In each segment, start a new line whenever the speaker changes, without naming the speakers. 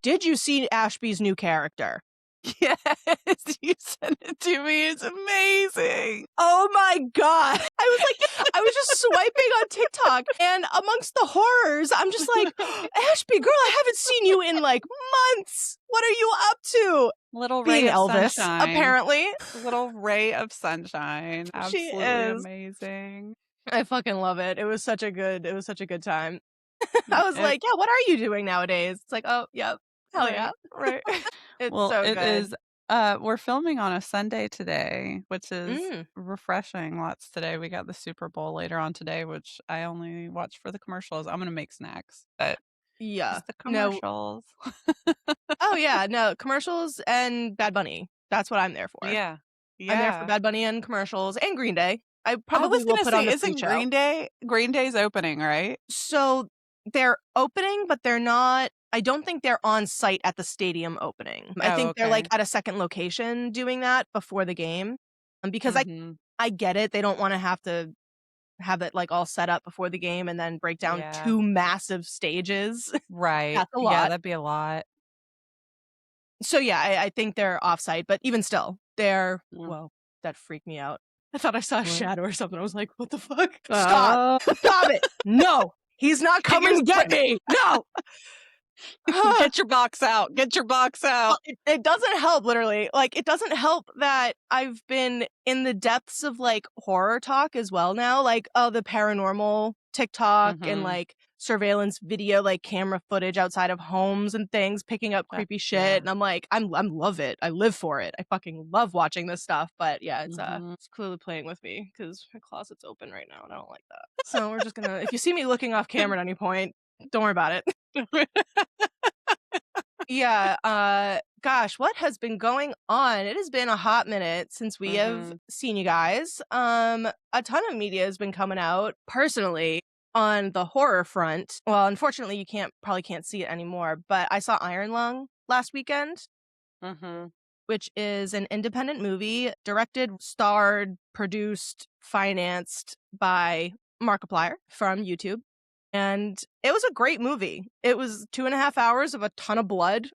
did you see Ashby's new character?
Yes, you sent it to me. It's amazing.
Oh my God. I was just swiping on TikTok, and amongst the horrors, I'm just like, Ashby, girl, I haven't seen you in like months. What are you up to?
Little
Being
ray of
Elvis,
sunshine.
apparently.
Little ray of sunshine.
She
Absolutely
is.
amazing.
I fucking love it. It was such a good time. I was like, yeah, what are you doing nowadays? It's like, oh, yep. Hell yeah.
Right.
It's
Well,
so
it
good.
is. We're filming on a Sunday today, which is refreshing. Lots today. We got the Super Bowl later on today, which I only watch for the commercials. I'm gonna make snacks, but
Yeah.
just the
No.
commercials.
Oh yeah, no, commercials and Bad Bunny. That's what I'm there for.
Yeah.
I'm there for
Yeah.
Bad Bunny and commercials and Green Day. I
I
probably
was
will
gonna
put
say,
on the
isn't
pre-show.
Green Day's opening, right?
So they're opening, but they're not. I don't think they're on site at the stadium opening. I
Oh,
think they're like
okay.
at a second location doing that before the game. Because
Mhm.
I get it. They don't want to have it like all set up before the game and then break down
Yeah.
2 massive stages.
Right.
That's a
Yeah,
lot.
that'd be a lot.
So yeah, I think they're offsite, but even still, they're
Mm.
whoa, that freaked me out. I thought I saw a
What?
shadow or something. I was like, what the fuck? Stop.
Oh.
Stop it. No. He's not coming to get me. No.
Get your box out. Get your box out.
Well, it doesn't help, literally. Like, it doesn't help that I've been in the depths of like horror talk as well now. Like, oh, the paranormal TikTok and like surveillance video, like camera footage outside of homes and things, picking up creepy shit.
Yeah.
And I'm like, I'm love it. I live for it. I fucking love watching this stuff. But yeah, it's clearly playing with me because my closet's open right now and I don't like that. So we're just gonna, if you see me looking off camera at any point, don't worry about it. Yeah, gosh, what has been going on? It has been a hot minute since we have seen you guys. A ton of media has been coming out. Personally, on the horror front, well, unfortunately, you probably can't see it anymore, but I saw Iron Lung last weekend, which is an independent movie directed, starred, produced, financed by Markiplier from YouTube. And it was a great movie. It was 2.5 hours of a ton of blood.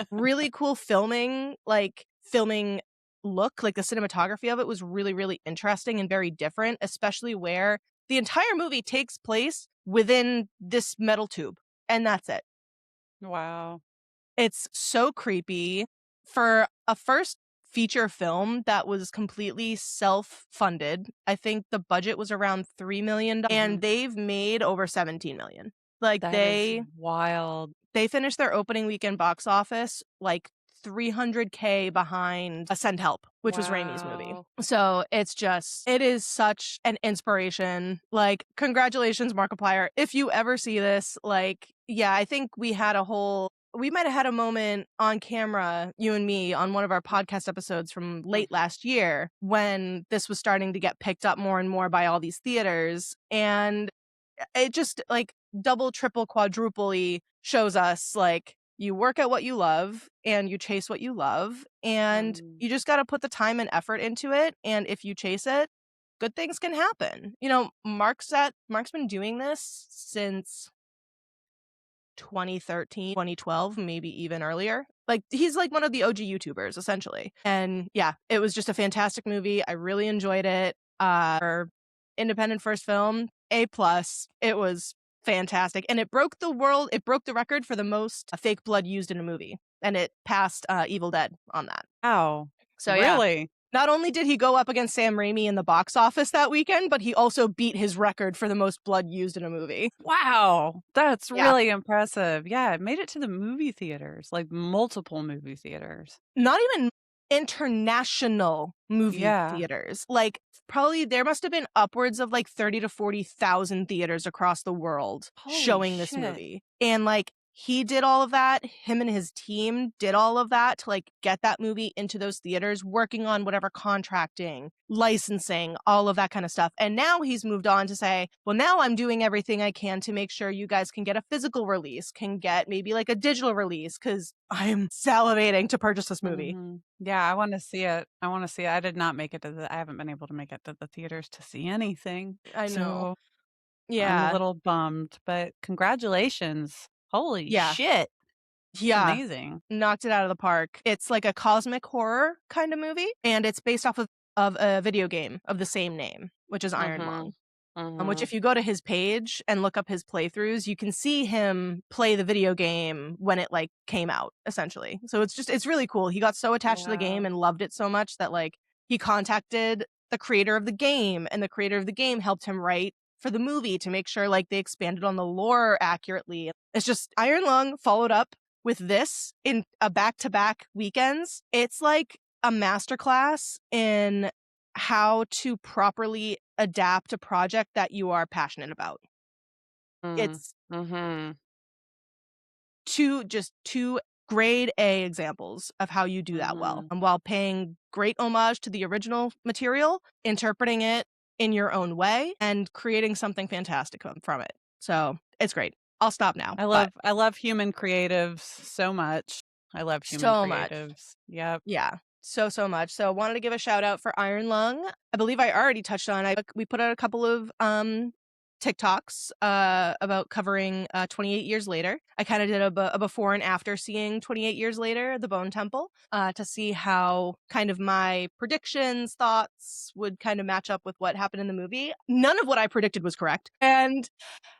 Really cool filming look, like the cinematography of it was really, really interesting and very different, especially where the entire movie takes place within this metal tube. And that's it.
Wow.
It's so creepy. For a first feature film that was completely self-funded, I think the budget was around $3 million, and they've made over $17 million. Like,
that is wild.
They finished their opening weekend box office like $300K behind Send Help, which was Raimi's movie. So it is such an inspiration. Like, congratulations, Markiplier. If you ever see this, like, yeah, I think we might have had a moment on camera, you and me, on one of our podcast episodes from late last year when this was starting to get picked up more and more by all these theaters. And it just like double, triple, quadruple shows us like you work at what you love and you chase what you love, and you just got to put the time and effort into it. And if you chase it, good things can happen. You know, Mark's been doing this since 2013, 2012, maybe even earlier. Like, he's like one of the OG YouTubers, essentially. And yeah, it was just a fantastic movie. I really enjoyed it. For independent first film, A+. It was fantastic. And it broke the record for the most fake blood used in a movie. And it passed Evil Dead on that.
Wow.
So yeah.
Really?
Not only did he go up against Sam Raimi in the box office that weekend, but he also beat his record for the most blood used in a movie.
Wow. That's really impressive. Yeah, it made it to the movie theaters, like multiple movie theaters.
Not even international movie theaters. Like, probably there must have been upwards of like 30 to 40,000 theaters across the world showing this movie. And like, he did all of that. Him and his team did all of that to like get that movie into those theaters, working on whatever contracting, licensing, all of that kind of stuff. And now he's moved on to say, well, now I'm doing everything I can to make sure you guys can get a physical release, can get maybe like a digital release, because I'm salivating to purchase this movie.
Yeah, I want to see it. I did not make it I haven't been able to make it to the theaters to see anything.
I know.
So
yeah.
I'm a little bummed, but congratulations. Holy shit.
Yeah.
Amazing.
Knocked it out of the park. It's like a cosmic horror kind of movie, and it's based off of a video game of the same name, which is Iron Lung. Which if you go to his page and look up his playthroughs, you can see him play the video game when it like came out, essentially. So it's really cool. He got so attached to the game and loved it so much that like he contacted the creator of the game, and the creator of the game helped him write for the movie to make sure like they expanded on the lore accurately. It's just Iron Lung followed up with this in a back-to-back weekends. It's like a masterclass in how to properly adapt a project that you are passionate about. It's two grade A examples of how you do that well, and while paying great homage to the original material, interpreting it in your own way, and creating something fantastic from it. So it's great. I'll stop now.
I love human creatives so much. I love human
so much.
creatives. Yep.
Yeah. So much. So wanted to give a shout out for Iron Lung. I believe I already touched on it. We put out a couple of TikToks about covering 28 years later. I kind of did a before and after seeing 28 years later, The Bone Temple, to see how kind of my predictions, thoughts would kind of match up with what happened in the movie. None of what I predicted was correct. And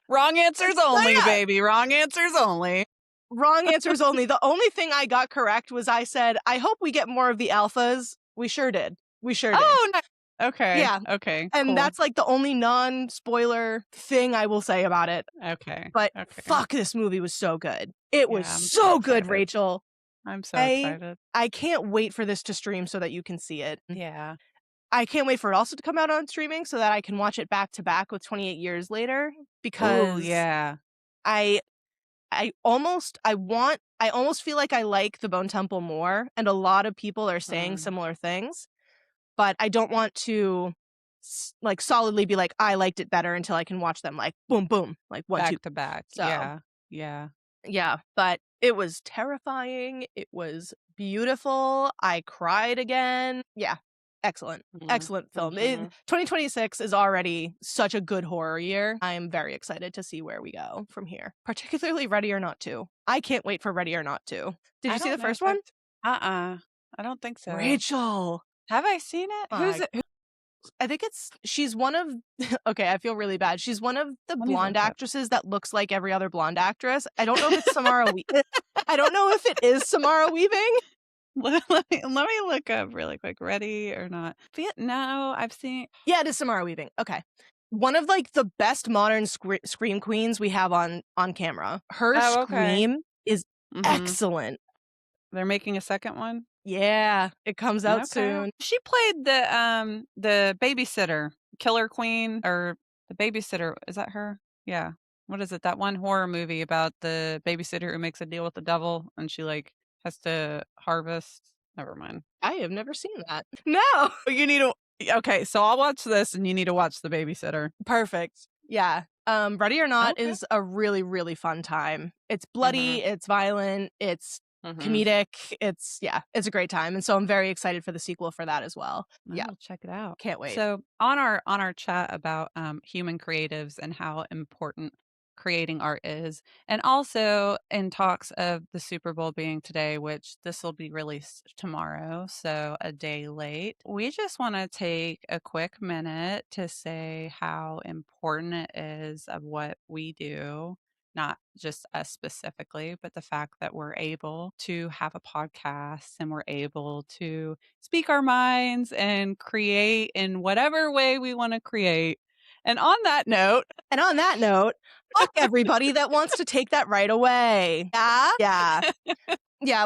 wrong answers only, baby. Wrong answers only.
Wrong answers only. The only thing I got correct was I said, I hope we get more of the alphas. We sure did.
Oh, nice. Okay.
Yeah.
Okay.
And
cool.
that's like the only non-spoiler thing I will say about it.
Okay.
But fuck, this movie was so good. It was so good, Rachel.
I'm so excited.
I can't wait for this to stream so that you can see it.
Yeah.
I can't wait for it also to come out on streaming so that I can watch it back to back with 28 years later, because I almost feel like I like The Bone Temple more, and a lot of people are saying similar things, but I don't want to like solidly be like, I liked it better until I can watch them like boom, boom, like one,
back
two.
to back.
So,
yeah.
But it was terrifying. It was beautiful. I cried again. Yeah. Excellent film. 2026 is already such a good horror year. I am very excited to see where we go from here, particularly Ready or Not 2. I can't wait for Ready or Not 2. Did you see the first one?
I don't think so.
Rachel,
have I seen it? Who's it?
I think she's one of okay, I feel really bad. She's one of the blonde actresses that looks like every other blonde actress. I don't know if it's Samara Weaving. I don't know if it is Samara Weaving.
Let me look up really quick. Ready or Not? No, I've seen.
Yeah, it is Samara Weaving. Okay. One of like the best modern scream queens we have on camera. Her scream is excellent.
They're making a second one?
Yeah, it comes out soon.
She played the babysitter, Killer Queen, or the babysitter. Is that her? Yeah. What is it? That one horror movie about the babysitter who makes a deal with the devil and she like has to harvest. Never mind.
I have never seen that. No.
You need to. Okay, so I'll watch this and you need to watch The Babysitter.
Perfect. Yeah. Ready or Not is a really, really fun time. It's bloody, it's violent, it's comedic. It's a great time. And so I'm very excited for the sequel for that as well.
I'll check it out.
Can't wait.
So on our chat about human creatives and how important creating art is, and also in talks of the Super Bowl being today, which this will be released tomorrow, so a day late, we just want to take a quick minute to say how important it is of what we do, not just us specifically, but the fact that we're able to have a podcast and we're able to speak our minds and create in whatever way we want to create. And on that note,
fuck everybody that wants to take that right away. Yeah,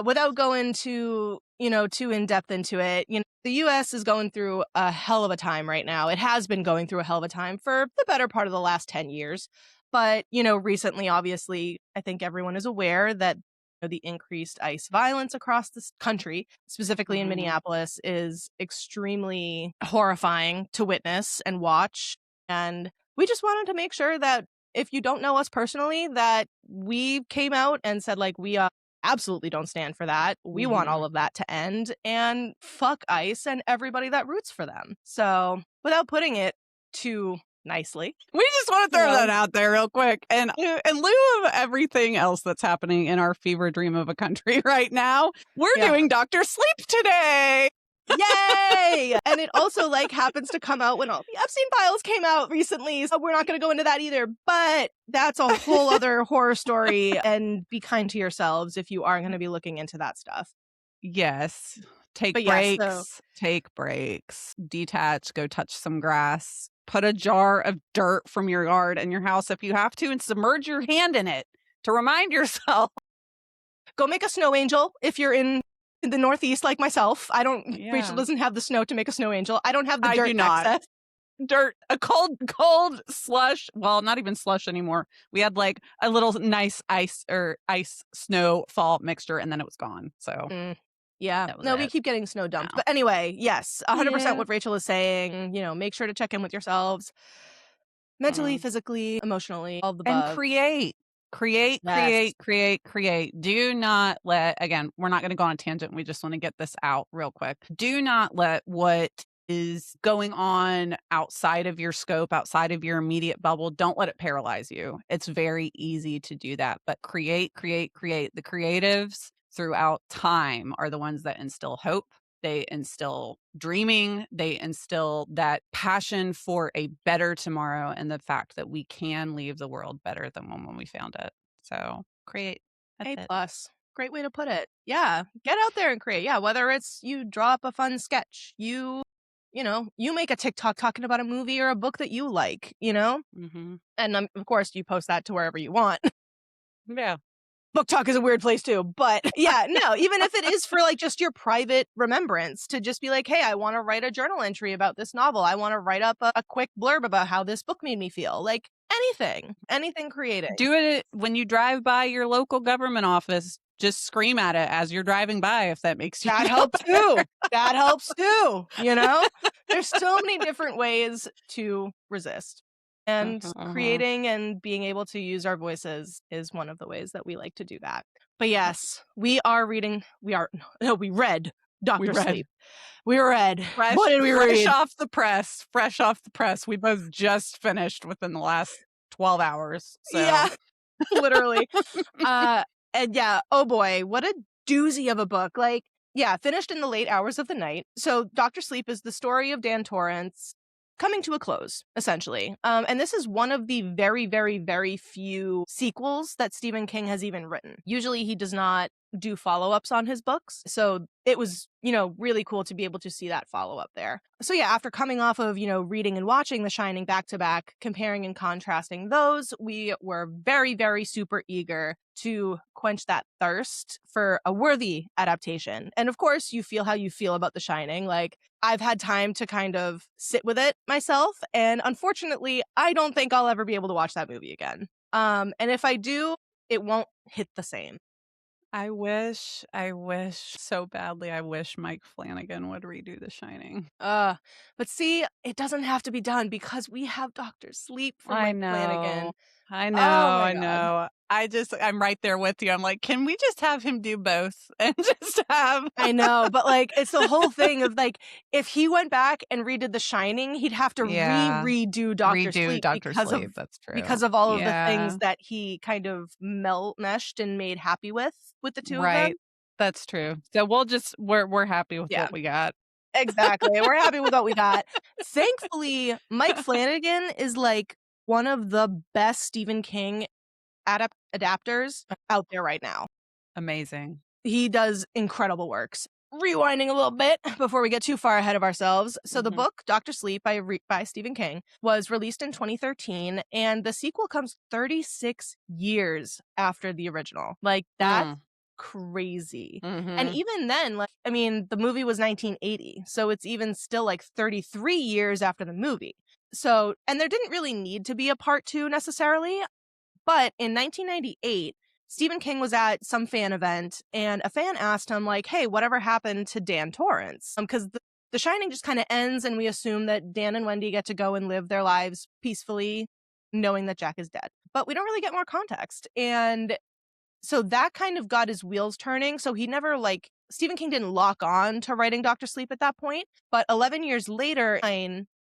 without going too in depth into it, the US is going through a hell of a time right now. It has been going through a hell of a time for the better part of the last 10 years. But, recently, obviously, I think everyone is aware that the increased ICE violence across this country, specifically in Minneapolis, is extremely horrifying to witness and watch. And we just wanted to make sure that if you don't know us personally, that we came out and said, like, we absolutely don't stand for that. We want all of that to end, and fuck ICE and everybody that roots for them. So without putting it too nicely.
We just want to throw that out there real quick. And in lieu of everything else that's happening in our fever dream of a country right now, we're doing Dr. Sleep today.
Yay! And it also happens to come out when all the Epstein files came out recently. So we're not going to go into that either. But that's a whole other horror story. And be kind to yourselves if you are going to be looking into that stuff.
Yes. Take breaks. Take breaks. Detach. Go touch some grass. Put a jar of dirt from your yard in your house if you have to and submerge your hand in it to remind yourself.
Go make a snow angel if you're in the Northeast like myself. Rachel doesn't have the snow to make a snow angel. I don't have the dirt.
I do not.
Access.
Dirt, a cold slush. Well, not even slush anymore. We had a little nice ice snow fall mixture and then it was gone. So
yeah. No, we keep getting snow dumped. No. But anyway, yes, 100% what Rachel is saying. Make sure to check in with yourselves mentally, physically, emotionally, all the above.
And create. Do not let, again, we're not going to go on a tangent. We just want to get this out real quick. Do not let what is going on outside of your scope, outside of your immediate bubble, don't let it paralyze you. It's very easy to do that. But create. The creatives throughout time are the ones that instill hope. They instill dreaming. They instill that passion for a better tomorrow and the fact that we can leave the world better than when we found it. So create. That's
A+. Great way to put it. Yeah. Get out there and create. Yeah. Whether it's you draw up a fun sketch, you make a TikTok talking about a movie or a book that you like,
Mm-hmm.
And of course you post that to wherever you want.
Yeah.
Book talk is a weird place too, but yeah, no, even if it is for just your private remembrance to just be hey, I want to write a journal entry about this novel. I want to write up a quick blurb about how this book made me feel. Anything creative.
Do it when you drive by your local government office. Just scream at it as you're driving by if that makes you
That helps too. That helps too. There's so many different ways to resist. And creating and being able to use our voices is one of the ways that we like to do that. But yes, we read Dr. Sleep. We read. What did we read?
Fresh off the press. We both just finished within the last 12 hours. So.
Yeah, literally. And yeah, oh boy, what a doozy of a book. Finished in the late hours of the night. So Dr. Sleep is the story of Dan Torrance coming to a close, essentially. And this is one of the very, very, very few sequels that Stephen King has even written. Usually he does not do follow-ups on his books. So it was, really cool to be able to see that follow-up there. So yeah, after coming off of, reading and watching The Shining back to back, comparing and contrasting those, we were very, very super eager to quench that thirst for a worthy adaptation. And of course, you feel how you feel about The Shining. I've had time to kind of sit with it myself. And unfortunately, I don't think I'll ever be able to watch that movie again. And if I do, it won't hit the same.
I wish so badly. I wish Mike Flanagan would redo The Shining.
But see, it doesn't have to be done because we have Dr. Sleep from Mike Flanagan.
I know. I'm right there with you. I'm like, can we just have him do both and just have?
I know, but it's the whole thing of if he went back and redid The Shining, he'd have to redo Dr. Sleep.
That's true.
Because of all of the things that he kind of meshed and made happy with the two of them.
Right. That's true. So we're happy with what we got.
Exactly. We're happy with what we got. Thankfully, Mike Flanagan is one of the best Stephen King adapters out there right now.
Amazing.
He does incredible works. Rewinding a little bit before we get too far ahead of ourselves. So the book, Dr. Sleep by Stephen King, was released in 2013, and the sequel comes 36 years after the original. That's crazy. And even then, the movie was 1980, so it's even still 33 years after the movie. So, and there didn't really need to be a part 2 necessarily, but in 1998, Stephen King was at some fan event and a fan asked him hey, whatever happened to Dan Torrance? Because the Shining just kind of ends and we assume that Dan and Wendy get to go and live their lives peacefully, knowing that Jack is dead. But we don't really get more context. And so that kind of got his wheels turning. So he never Stephen King didn't lock on to writing Dr. Sleep at that point, but 11 years later,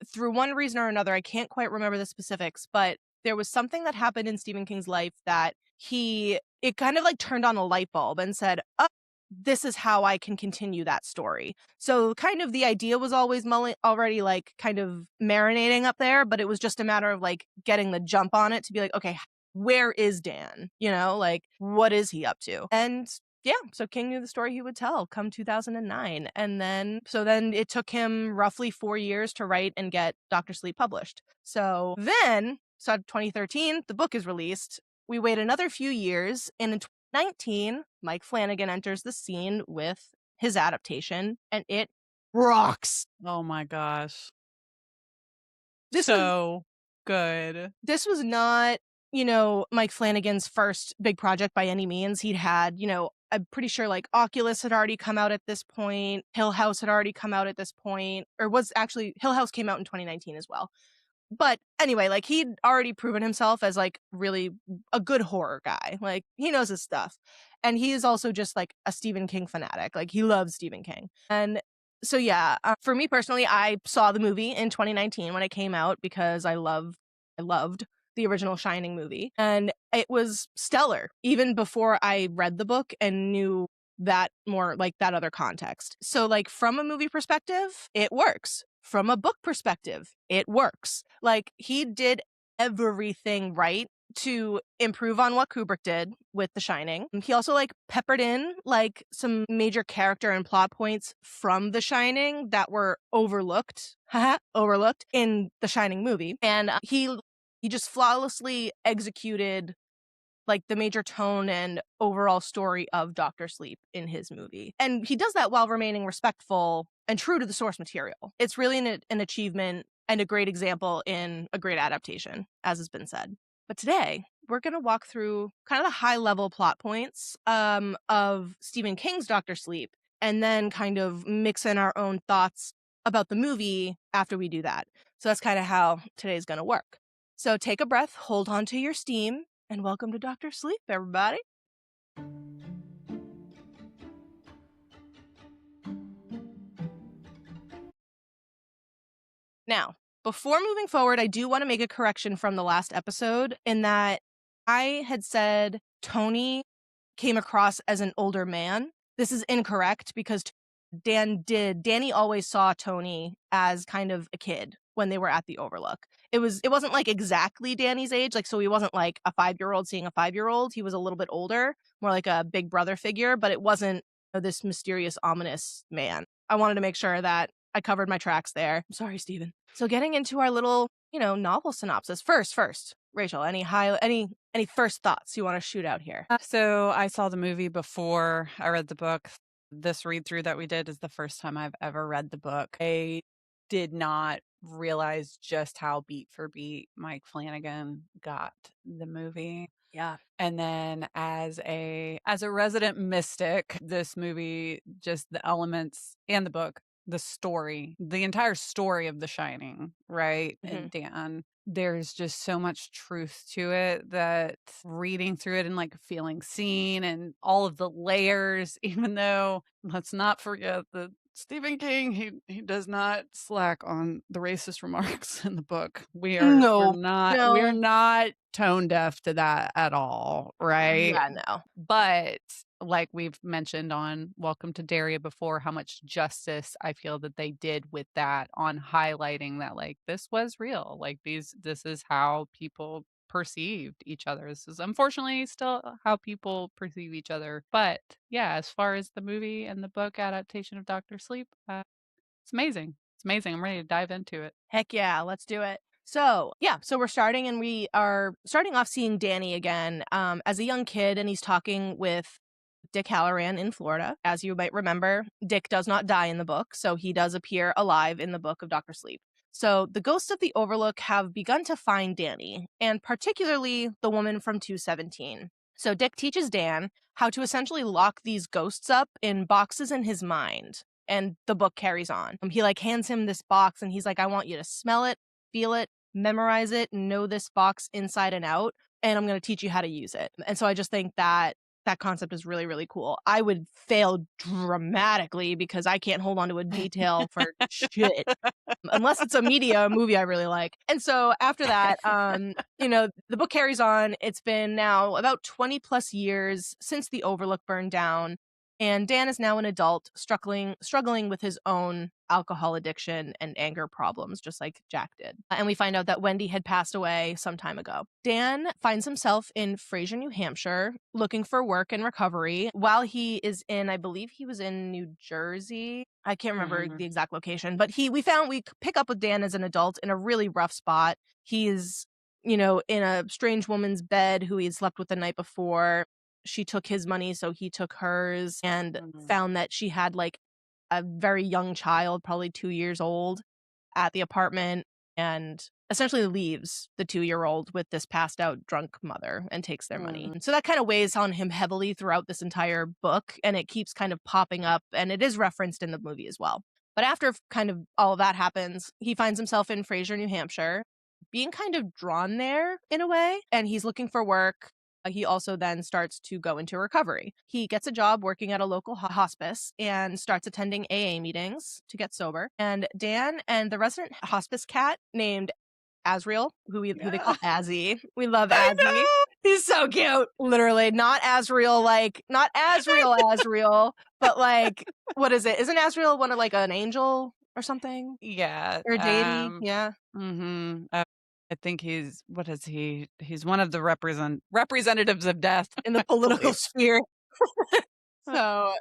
through one reason or another, I can't quite remember the specifics, but there was something that happened in Stephen King's life that it kind of like turned on a light bulb and said, oh, this is how I can continue that story. So kind of the idea was always already like kind of marinating up there, but it was just a matter of like getting the jump on it to be like, okay, where is Dan? Like what is he up to? And yeah, so King knew the story he would tell come 2009. And then it took him roughly 4 years to write and get Dr. Sleep published. So 2013, the book is released. We wait another few years, and in 2019, Mike Flanagan enters the scene with his adaptation, and it rocks.
Oh my gosh.
This
so good.
This was not, Mike Flanagan's first big project by any means. He'd had, I'm pretty sure like Oculus had already come out at this point. Hill House had already come out at this point, or was actually Hill House came out in 2019 as well. But anyway, like he'd already proven himself as like really a good horror guy. Like he knows his stuff. And he is also just like a Stephen King fanatic. Like he loves Stephen King. And so yeah, for me personally, I saw the movie in 2019 when it came out because I loved the original Shining movie. And it was stellar even before I read the book and knew that more like that other context. So like from a movie perspective, it works. From a book perspective, it works. Like he did everything right to improve on what Kubrick did with The Shining. He also like peppered in like some major character and plot points from The Shining that were overlooked in The Shining movie. And he just flawlessly executed like the major tone and overall story of Dr. Sleep in his movie. And he does that while remaining respectful and true to the source material. It's really an achievement and a great example in a great adaptation, as has been said. But today, we're going to walk through kind of the high-level plot points of Stephen King's Dr. Sleep, and then kind of mix in our own thoughts about the movie after we do that. So that's kind of how today's going to work. So take a breath, hold on to your steam, and welcome to Dr. Sleep, everybody. Now, before moving forward, I do want to make a correction from the last episode in that I had said Tony came across as an older man. This is incorrect because Danny always saw Tony as kind of a kid when they were at the Overlook. It wasn't like exactly Danny's age, like so he wasn't like a 5-year-old seeing a 5-year-old. He was a little bit older, more like a big brother figure, but it wasn't this mysterious, ominous man. I wanted to make sure that I covered my tracks there. I'm sorry, Stephen. So getting into our little, novel synopsis. First, Rachel, any first thoughts you want to shoot out here?
So I saw the movie before I read the book. This read through that we did is the first time I've ever read the book. I did not realize just how beat for beat Mike Flanagan got the movie.
Yeah.
And then as a resident mystic, this movie, just the elements and the book, the story, the entire story of The Shining, right?
Mm-hmm.
And Dan, there's just so much truth to it that reading through it and like feeling seen and all of the layers, even though let's not forget that Stephen King, he does not slack on the racist remarks in the book. We're not tone deaf to that at all, right?
Yeah, no.
But like we've mentioned on Welcome to Daria before, how much justice I feel that they did with that on highlighting that like this was real. Like this is how people perceived each other. This is unfortunately still how people perceive each other. But yeah, as far as the movie and the book adaptation of Dr. Sleep, it's amazing. It's amazing. I'm ready to dive into it.
Heck yeah, let's do it. So we're starting and we are starting off seeing Danny again as a young kid, and he's talking with Dick Halloran in Florida. As you might remember, Dick does not die in the book, so he does appear alive in the book of Dr. Sleep. So the ghosts of the Overlook have begun to find Danny, and particularly the woman from 217. So Dick teaches Dan how to essentially lock these ghosts up in boxes in his mind, and the book carries on. He like hands him this box, and he's like, I want you to smell it, feel it, memorize it, know this box inside and out, and I'm going to teach you how to use it. And so I just think that that concept is really, really cool. I would fail dramatically because I can't hold on to a detail for shit. Unless it's a movie I really like. And so after that, the book carries on. It's been now about 20 plus years since the Overlook burned down. And Dan is now an adult, struggling with his own alcohol addiction and anger problems, just like Jack did. And we find out that Wendy had passed away some time ago. Dan finds himself in Fraser, New Hampshire, looking for work and recovery while he is in, I believe he was in New Jersey. I can't remember the exact location, but we pick up with Dan as an adult in a really rough spot. He's, in a strange woman's bed who he had slept with the night before. She took his money, so he took hers, and found that she had like a very young child, probably 2 years old, at the apartment, and essentially leaves the 2-year-old with this passed out drunk mother and takes their money. So that kind of weighs on him heavily throughout this entire book, and it keeps kind of popping up, and it is referenced in the movie as well. But after kind of all of that happens, he finds himself in Fraser, New Hampshire, being kind of drawn there in a way, and he's looking for work. He also then starts to go into recovery. He gets a job working at a local hospice and starts attending AA meetings to get sober. And Dan and the resident hospice cat named Azriel, who they call Azzy. We love Azzy. He's so cute. Literally, not Azriel, not Azriel, but like, what is it? Isn't Azriel one of like an angel or something?
Yeah.
Or a deity? Yeah.
I think he's one of the representatives of death
in the political sphere. So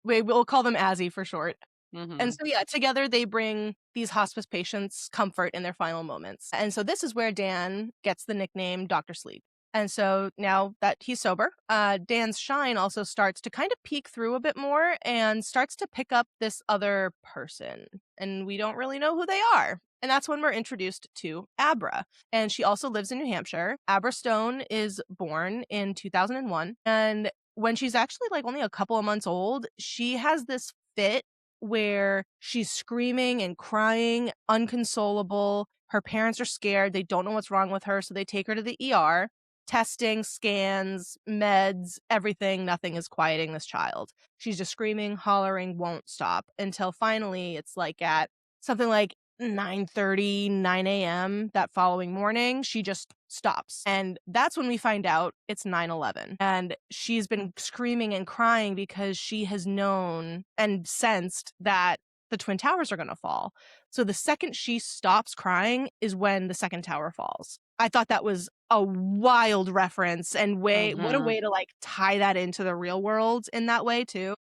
we'll call them Azzy for short. And so together they bring these hospice patients comfort in their final moments. And so this is where Dan gets the nickname Dr. Sleep. And so now that he's sober, Dan's shine also starts to kind of peek through a bit more and starts to pick up this other person. And we don't really know who they are. And that's when we're introduced to Abra. And she also lives in New Hampshire. Abra Stone is born in 2001. And when she's actually like only a couple of months old, she has this fit where she's screaming and crying, unconsolable. Her parents are scared. They don't know what's wrong with her. So they take her to the ER. Testing, scans, meds, everything. Nothing is quieting this child. She's just screaming, hollering, won't stop until finally it's like at something like 9:30, 9 a.m. that following morning, she just stops. And that's when we find out it's 9/11. And she's been screaming and crying because she has known and sensed that the Twin Towers are going to fall. So the second she stops crying is when the second tower falls. I thought that was a wild reference and what a way to like tie that into the real world in that way too.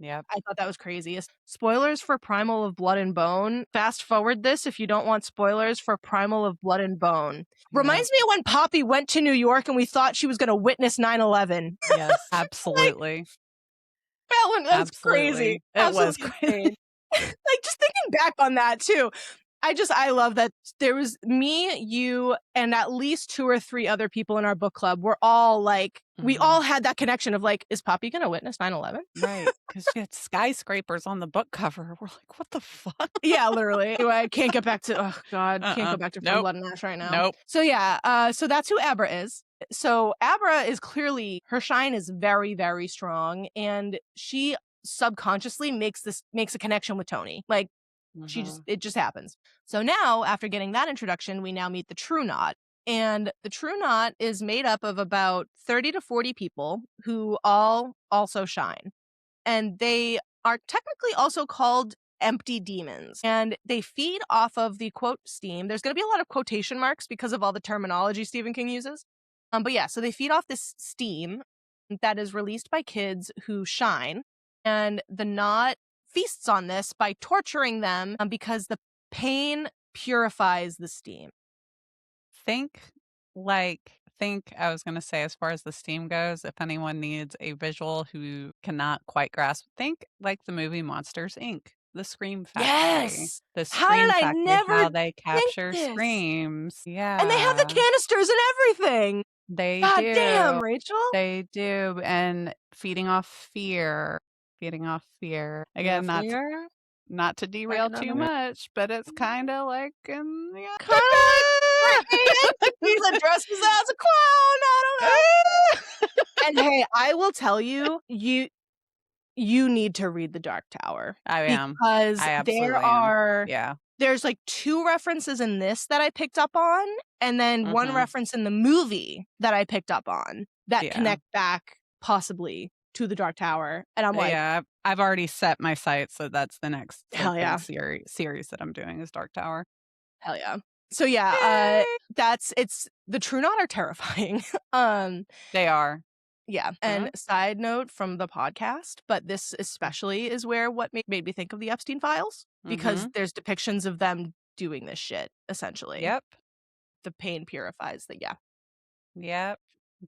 Yeah,
I thought that was crazy. Spoilers for Primal of Blood and Bone. Fast forward this if you don't want spoilers for Primal of Blood and Bone. Reminds me of when Poppy went to New York and we thought she was going to witness 9/11.
Yes, absolutely.
That was crazy.
It was crazy.
Like just thinking back on that too. I love that there was me, you, and at least 2 or 3 other people in our book club. We're all like, we all had that connection of like, is Poppy going to witness 9/11?
Right. Because she had skyscrapers on the book cover. We're like, what the fuck?
Yeah, literally. Anyway, I can't get back to, oh God, can't go back to From Blood and Ash right now.
Nope.
So so that's who Abra is. So Abra is clearly, her shine is very, very strong. And she subconsciously makes a connection with Tony. Like, it just happens. So now, after getting that introduction, we now meet the True Knot. And the True Knot is made up of about 30 to 40 people who all also shine. And they are technically also called empty demons. And they feed off of the quote steam. There's going to be a lot of quotation marks because of all the terminology Stephen King uses. So they feed off this steam that is released by kids who shine. And the Knot feasts on this by torturing them because the pain purifies the steam.
I was going to say, as far as the steam goes, if anyone needs a visual who cannot quite grasp, think like the movie Monsters, Inc., the Scream Factory.
Yes!
The Scream Factory, how they capture
this?
Screams. Yeah.
And they have the canisters and everything.
They
God
do.
damn, Rachel.
They do. And feeding off fear. Again, not to derail too much, but it's kind of like in the
he's dressed as a clown. I don't know. And hey, I will tell you, you need to read The Dark Tower.
I am.
Because
I absolutely am. Yeah.
there's like 2 references in this that I picked up on, and then 1
Mhm.
reference in the movie that I picked up on that
Yeah.
connect back possibly to The Dark Tower. And I'm like,
Yeah, I've already set my sights, so that's the next, like,
hell
big
yeah.
series that I'm doing is Dark Tower.
Hell yeah. So yeah,
Yay!
it's the True Knot are terrifying.
They are.
Yeah. And side note from the podcast, but this especially is where what made me think of the Epstein files, because
Mhm.
there's depictions of them doing this shit, essentially.
Yep.
The pain purifies the, yeah.
Yep.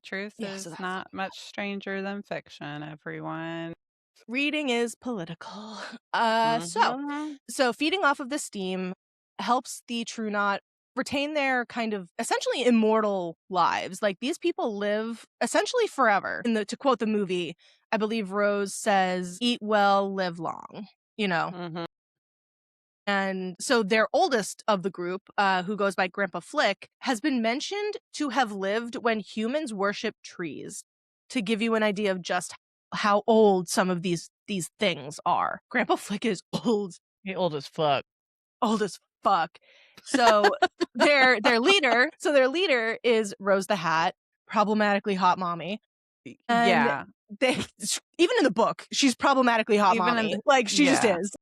Truth
Yeah, so
is
that's
not much stranger than fiction, everyone.
reading is political. So
Mhm.
feeding off of this steam helps the True Knot retain their kind of essentially immortal lives. Like these people live essentially forever. To quote the movie, I believe Rose says, "Eat well, live long." You know.
Mhm.
And so their oldest of the group, who goes by Grandpa Flick, has been mentioned to have lived when humans worship trees. To give you an idea of just how old some of these things are. Grandpa Flick is old.
He old as fuck.
Old as fuck. So their leader is Rose the Hat, problematically hot mommy. And
Yeah.
they even in the book, she's problematically hot
Even in
mommy.
the
Like she just
yeah.
is.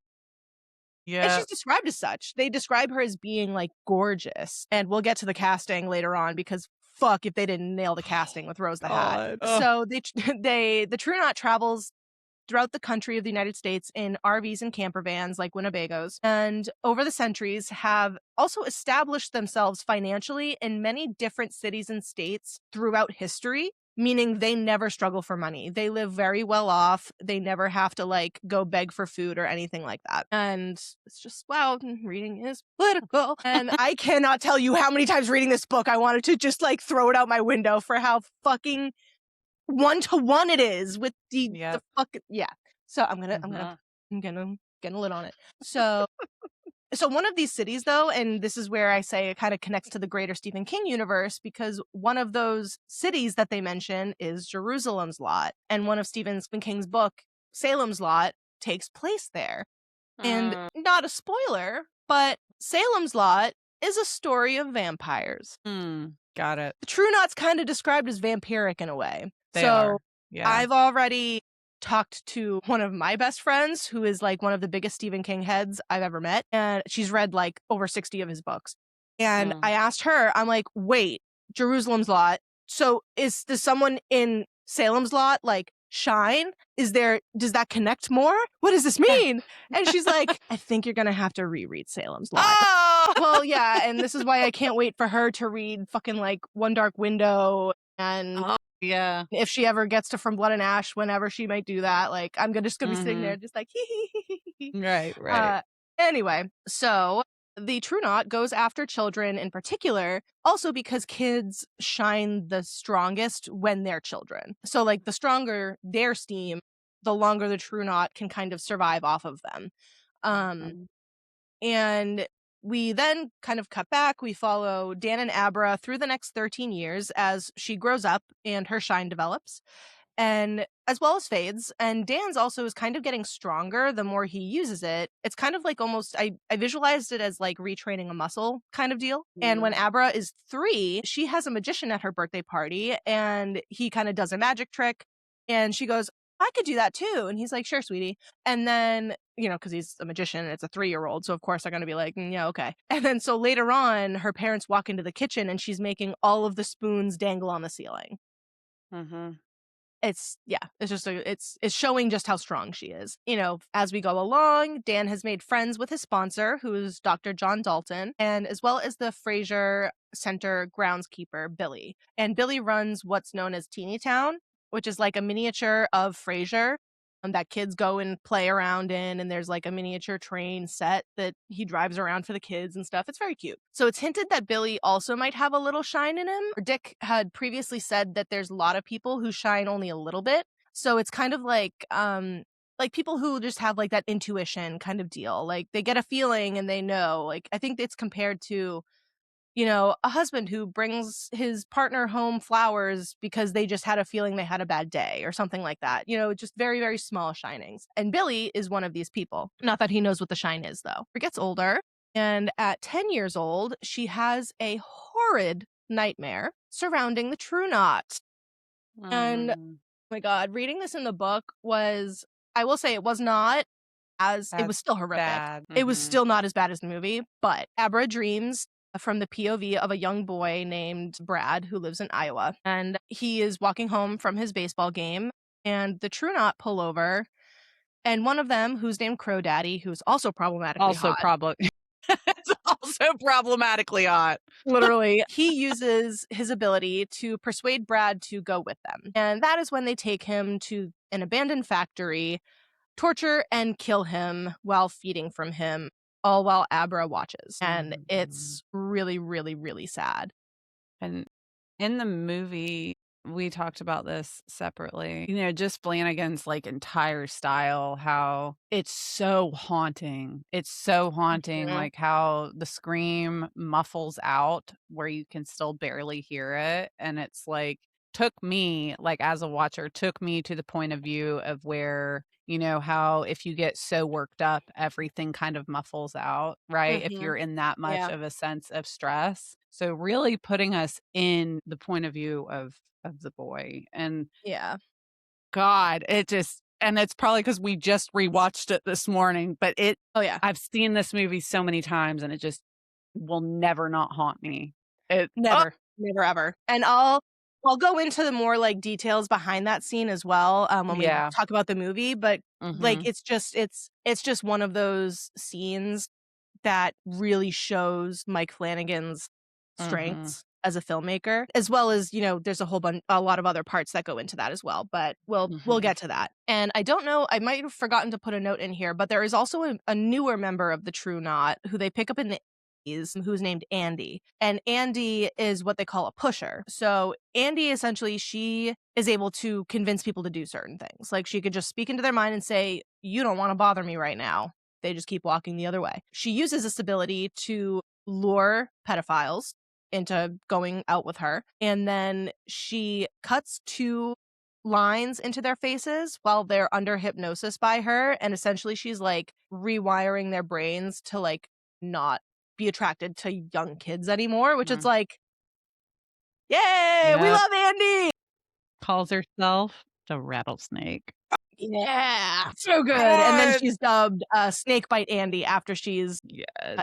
And
Yeah.
she's described as such. They describe her as being like gorgeous. And we'll get to the casting later on because fuck if they didn't nail the casting with Rose the Hat.
God.
So the True Knot travels throughout the country of the United States in RVs and camper vans like Winnebagos, and over the centuries have also established themselves financially in many different cities and states throughout history, meaning they never struggle for money. They live very well off. They never have to like go beg for food or anything like that. And it's just, wow, reading is political. And I cannot tell you how many times reading this book I wanted to just like throw it out my window for how fucking 1-to-1 it is with the
Yep.
fucking, yeah. So I'm gonna get a lid on it. So one of these cities though, and this is where I say it kind of connects to the greater Stephen King universe, because one of those cities that they mention is Jerusalem's Lot, and one of Stephen King's book, Salem's Lot, takes place there. And not a spoiler, but Salem's Lot is a story of vampires.
Got it.
The True Knot's kind of described as vampiric in a way.
They
So
are. Yeah.
I've already talked to one of my best friends who is like one of the biggest Stephen King heads I've ever met. And she's read like over 60 of his books. And I asked her, I'm like, wait, Jerusalem's Lot. So does someone in Salem's Lot like shine? Does that connect more? What does this mean? And she's like, I think you're going to have to reread Salem's Lot.
Oh!
Well, yeah. And this is why I can't wait for her to read fucking like One Dark Window. And
yeah.
if she ever gets to From Blood and Ash, whenever she might do that, like I'm just gonna be sitting there just like
Right.
Anyway, so the True Knot goes after children in particular, also because kids shine the strongest when they're children. So like the stronger their steam, the longer the True Knot can kind of survive off of them. And we then kind of cut back. We follow Dan and Abra through the next 13 years as she grows up and her shine develops, and as well as fades. And Dan's also is kind of getting stronger the more he uses it. It's kind of like almost, I visualized it as like retraining a muscle kind of deal. And when Abra is 3, she has a magician at her birthday party and he kind of does a magic trick. And she goes, I could do that too. And he's like, sure, sweetie. And then, because he's a magician and it's a 3-year-old. So, of course, they're going to be like, yeah, okay. And then so later on, her parents walk into the kitchen and she's making all of the spoons dangle on the ceiling. It's just it's showing just how strong she is. As we go along, Dan has made friends with his sponsor, who's Dr. John Dalton, and as well as the Fraser Center groundskeeper, Billy. And Billy runs what's known as Teeny Town, which is like a miniature of Fraser that kids go and play around in, and there's like a miniature train set that he drives around for the kids and stuff. It's very cute. So it's hinted that Billy also might have a little shine in him. Dick had previously said that there's a lot of people who shine only a little bit. So it's kind of like people who just have like that intuition kind of deal. Like they get a feeling and they know. Like I think it's compared to a husband who brings his partner home flowers because they just had a feeling they had a bad day or something like that. Just very, very small shinings. And Billy is one of these people. Not that he knows what the shine is, though. He gets older, and at 10 years old, she has a horrid nightmare surrounding the True Knot. And oh my God, reading this in the book was, I will say, it was not it was still horrific.
Bad.
It was still not as bad as the movie, but Abra dreams from the POV of a young boy named Brad who lives in Iowa. And he is walking home from his baseball game, and the True Knot pull over. And one of them, who's named Crow Daddy, who's also problematically hot.
It's also problematically hot.
Literally, he uses his ability to persuade Brad to go with them. And that is when they take him to an abandoned factory, torture and kill him while feeding from him, all while Abra watches. And it's really, really, really sad.
And in the movie, we talked about this separately. Just Flanagan's entire style, how it's so haunting. It's so haunting, like how the scream muffles out where you can still barely hear it. And it's took me, as a watcher, took me to the point of view of where, how if you get so worked up, everything kind of muffles out, right? If you're in that much of a sense of stress. So really putting us in the point of view of the boy. And God, and it's probably because we just rewatched it this morning, but I've seen this movie so many times and it just will never not haunt me.
Never ever. And I'll go into the more details behind that scene as well when we talk about the movie, but it's just one of those scenes that really shows Mike Flanagan's strengths as a filmmaker, as well as, there's a lot of other parts that go into that as well, but we'll get to that. And I don't know, I might have forgotten to put a note in here, but there is also a newer member of the True Knot who they pick up in the 80s, who's named Andy. And Andy is what they call a pusher. So Andy, essentially, she is able to convince people to do certain things. She could just speak into their mind and say, you don't want to bother me right now. They just keep walking the other way. She uses this ability to lure pedophiles into going out with her. And then she cuts 2 lines into their faces while they're under hypnosis by her. And essentially she's rewiring their brains to not be attracted to young kids anymore, which is yay, we love Andy.
Calls herself the rattlesnake.
Yeah, so good. And then she's dubbed Snakebite Andy after she's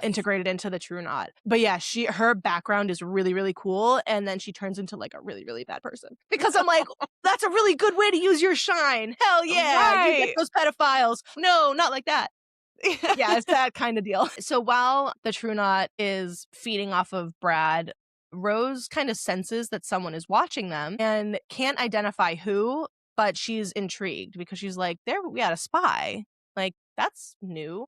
integrated into the True Knot. But yeah, her background is really, really cool. And then she turns into a really, really bad person. Because I'm that's a really good way to use your shine. Hell yeah,
Right.
you get those pedophiles. No, not like that. Yeah, it's that kind of deal. So while the True Knot is feeding off of Brad, Rose kind of senses that someone is watching them and can't identify who, but she's intrigued because she's there we got a spy. That's new.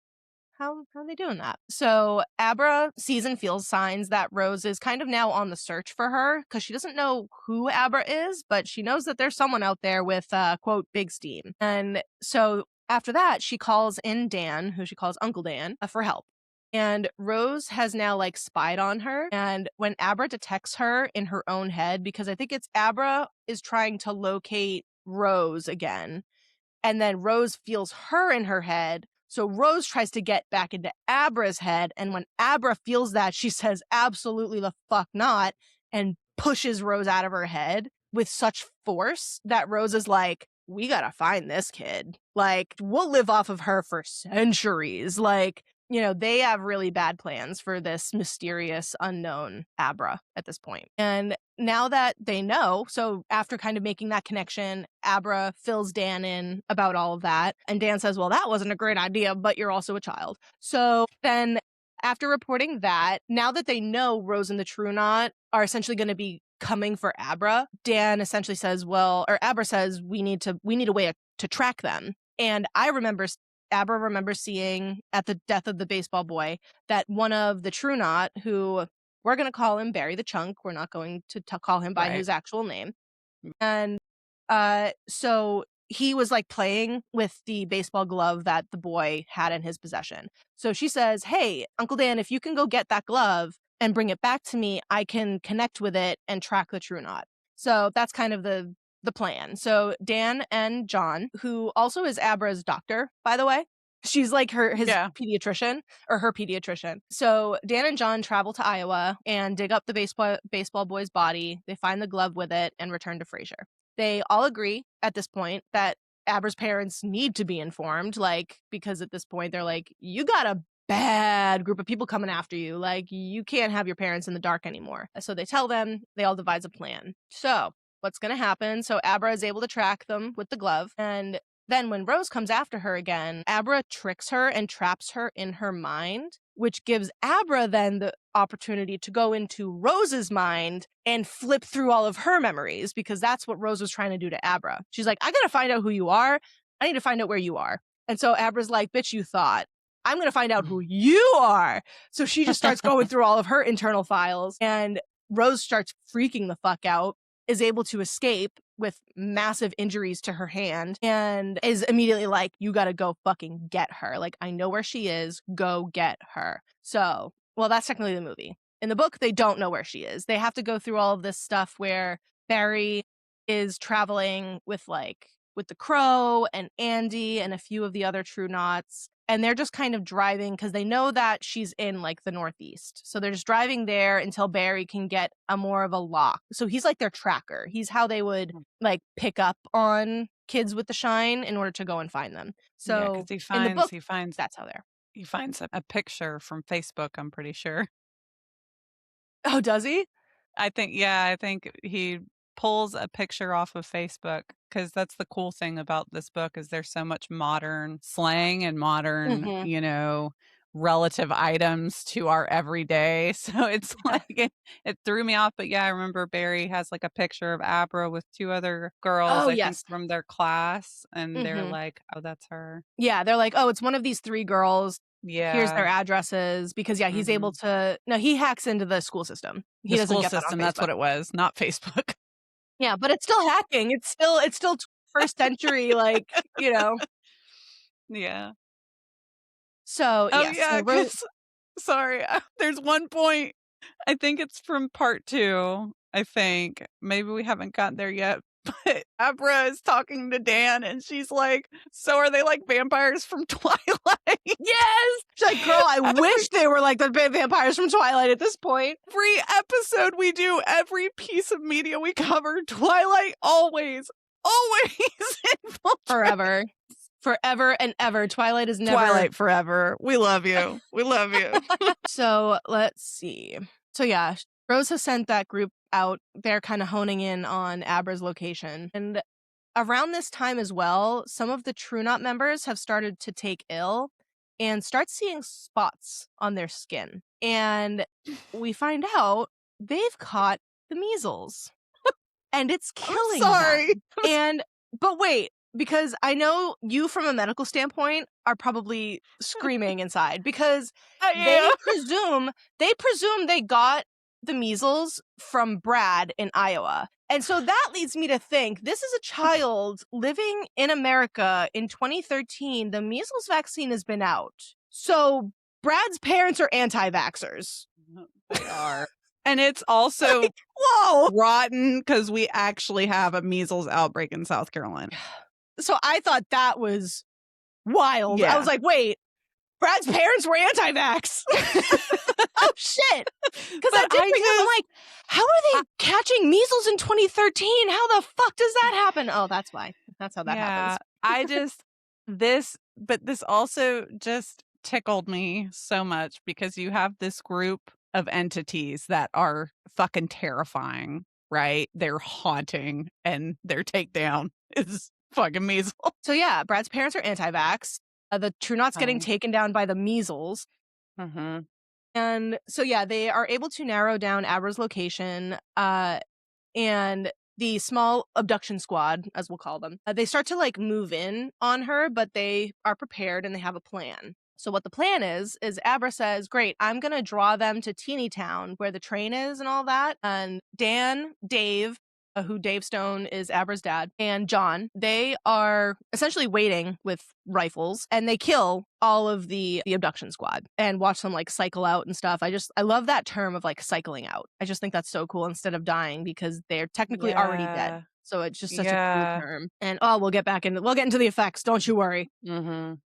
How are they doing that? So Abra sees and feels signs that Rose is kind of now on the search for her because she doesn't know who Abra is, but she knows that there's someone out there with, quote, big steam. And so after that, she calls in Dan, who she calls Uncle Dan, for help. And Rose has now spied on her. And when Abra detects her in her own head, because I think it's Abra is trying to locate Rose again. And then Rose feels her in her head. So Rose tries to get back into Abra's head. And when Abra feels that, she says, absolutely the fuck not, and pushes Rose out of her head with such force that Rose is we gotta find this kid. We'll live off of her for centuries. They have really bad plans for this mysterious, unknown Abra at this point. And now that they know, so after kind of making that connection, Abra fills Dan in about all of that. And Dan says, well, that wasn't a great idea, but you're also a child. So then after reporting that, now that they know Rose and the True Knot are essentially going to be coming for Abra, Dan essentially says, Abra says, we need a way to track them. And Abra remembers seeing at the death of the baseball boy that one of the True Knot, who we're going to call him Barry the Chunk, we're not going to call him by his actual name. And so he was playing with the baseball glove that the boy had in his possession. So she says, hey, Uncle Dan, if you can go get that glove and bring it back to me, I can connect with it and track the true knot. So that's kind of the plan. So Dan and John, who also is Abra's doctor, by the way. She's like his pediatrician or her pediatrician. So Dan and John travel to Iowa and dig up the baseball boy's body. They find the glove with it and return to Fraser. They all agree at this point that Abra's parents need to be informed, like, because at this point they're like, you got a bad group of people coming after you. Like, you can't have your parents in the dark anymore. So they tell them, they all devise a plan. So what's going to happen? So Abra is able to track them with the glove. And then when Rose comes after her again, Abra tricks her and traps her in her mind, which gives Abra then the opportunity to go into Rose's mind and flip through all of her memories, because that's what Rose was trying to do to Abra. She's like, I gotta find out who you are. I need to find out where you are. And so Abra's like, bitch, you thought. I'm going to find out who you are. So she just starts going through all of her internal files, and Rose starts freaking the fuck out, is able to escape with massive injuries to her hand, and is immediately like, you got to go fucking get her. Like, I know where she is. Go get her. So, well, that's technically the movie. In the book, they don't know where she is. They have to go through all of this stuff where Barry is traveling with the Crow and Andy and a few of the other True Knots. And they're just kind of driving because they know that she's in like the Northeast. So they're just driving there until Barry can get a more of a lock. So he's like their tracker. He's how they would like pick up on kids with the shine in order to go and find them. So in the book, that's how they're.
He finds a picture from Facebook, I'm pretty sure.
Oh, does he?
I think he pulls a picture off of Facebook, because that's the cool thing about this book is there's so much modern slang and modern, relative items to our everyday. So it's like it threw me off. But yeah, I remember Barry has like a picture of Abra with two other girls, I think from their class, and they're like, oh, that's her.
Yeah, they're like, oh, it's one of these three girls. Yeah. Here's their addresses, because he's able to. No, he hacks into the school system. He doesn't get that on Facebook.
That's what it was, not Facebook.
Yeah, but it's still hacking. It's still first century, like,
Yeah.
So,
sorry, there's one point, I think it's from part 2, I think. Maybe we haven't gotten there yet, but Abra is talking to Dan, and she's like, so are they like vampires from Twilight?
Yes! She's like, girl, I wish they were like the vampires from Twilight at this point.
Every episode we do, every piece of media we cover, Twilight always
forever. Forever and ever. Twilight is never.
Twilight forever. We love you. We love you.
So let's see. So yeah, Rose has sent that group out. They're kind of honing in on Abra's location. And around this time as well, some of the True Knot members have started to take ill and start seeing spots on their skin. And we find out they've caught the measles. And it's killing them. But wait, because I know you from a medical standpoint are probably screaming inside, because they presume they got the measles from Brad in Iowa. And so that leads me to think this is a child living in America in 2013. The measles vaccine has been out. So Brad's parents are anti-vaxxers.
They are. And it's also rotten because we actually have a measles outbreak in South Carolina.
So I thought that was wild. Yeah. I was like, wait, Brad's parents were anti-vax. Oh, shit. Because I did think, I'm like, how are they catching measles in 2013? How the fuck does that happen? Oh, that's why. That's how that happens.
This also just tickled me so much, because you have this group of entities that are fucking terrifying, right? They're haunting, and their takedown is fucking measles.
So yeah, Brad's parents are anti-vax. The True Knot's getting taken down by the measles.
Mm-hmm.
And so yeah, they are able to narrow down Abra's location. And the small abduction squad, as we'll call them, they start to like move in on her, but they are prepared and they have a plan. So what the plan is Abra says, great, I'm going to draw them to Teeny Town where the train is and all that. And Dan, Dave, who Dave Stone is Abra's dad, and John, they are essentially waiting with rifles, and they kill all of the abduction squad and watch them like cycle out and stuff. I love that term of like cycling out. I just think that's so cool instead of dying, because they're technically already dead.
Yeah.
So it's just such a cool
Yeah.
term. And we'll get into the effects. Don't you worry.
Mhm.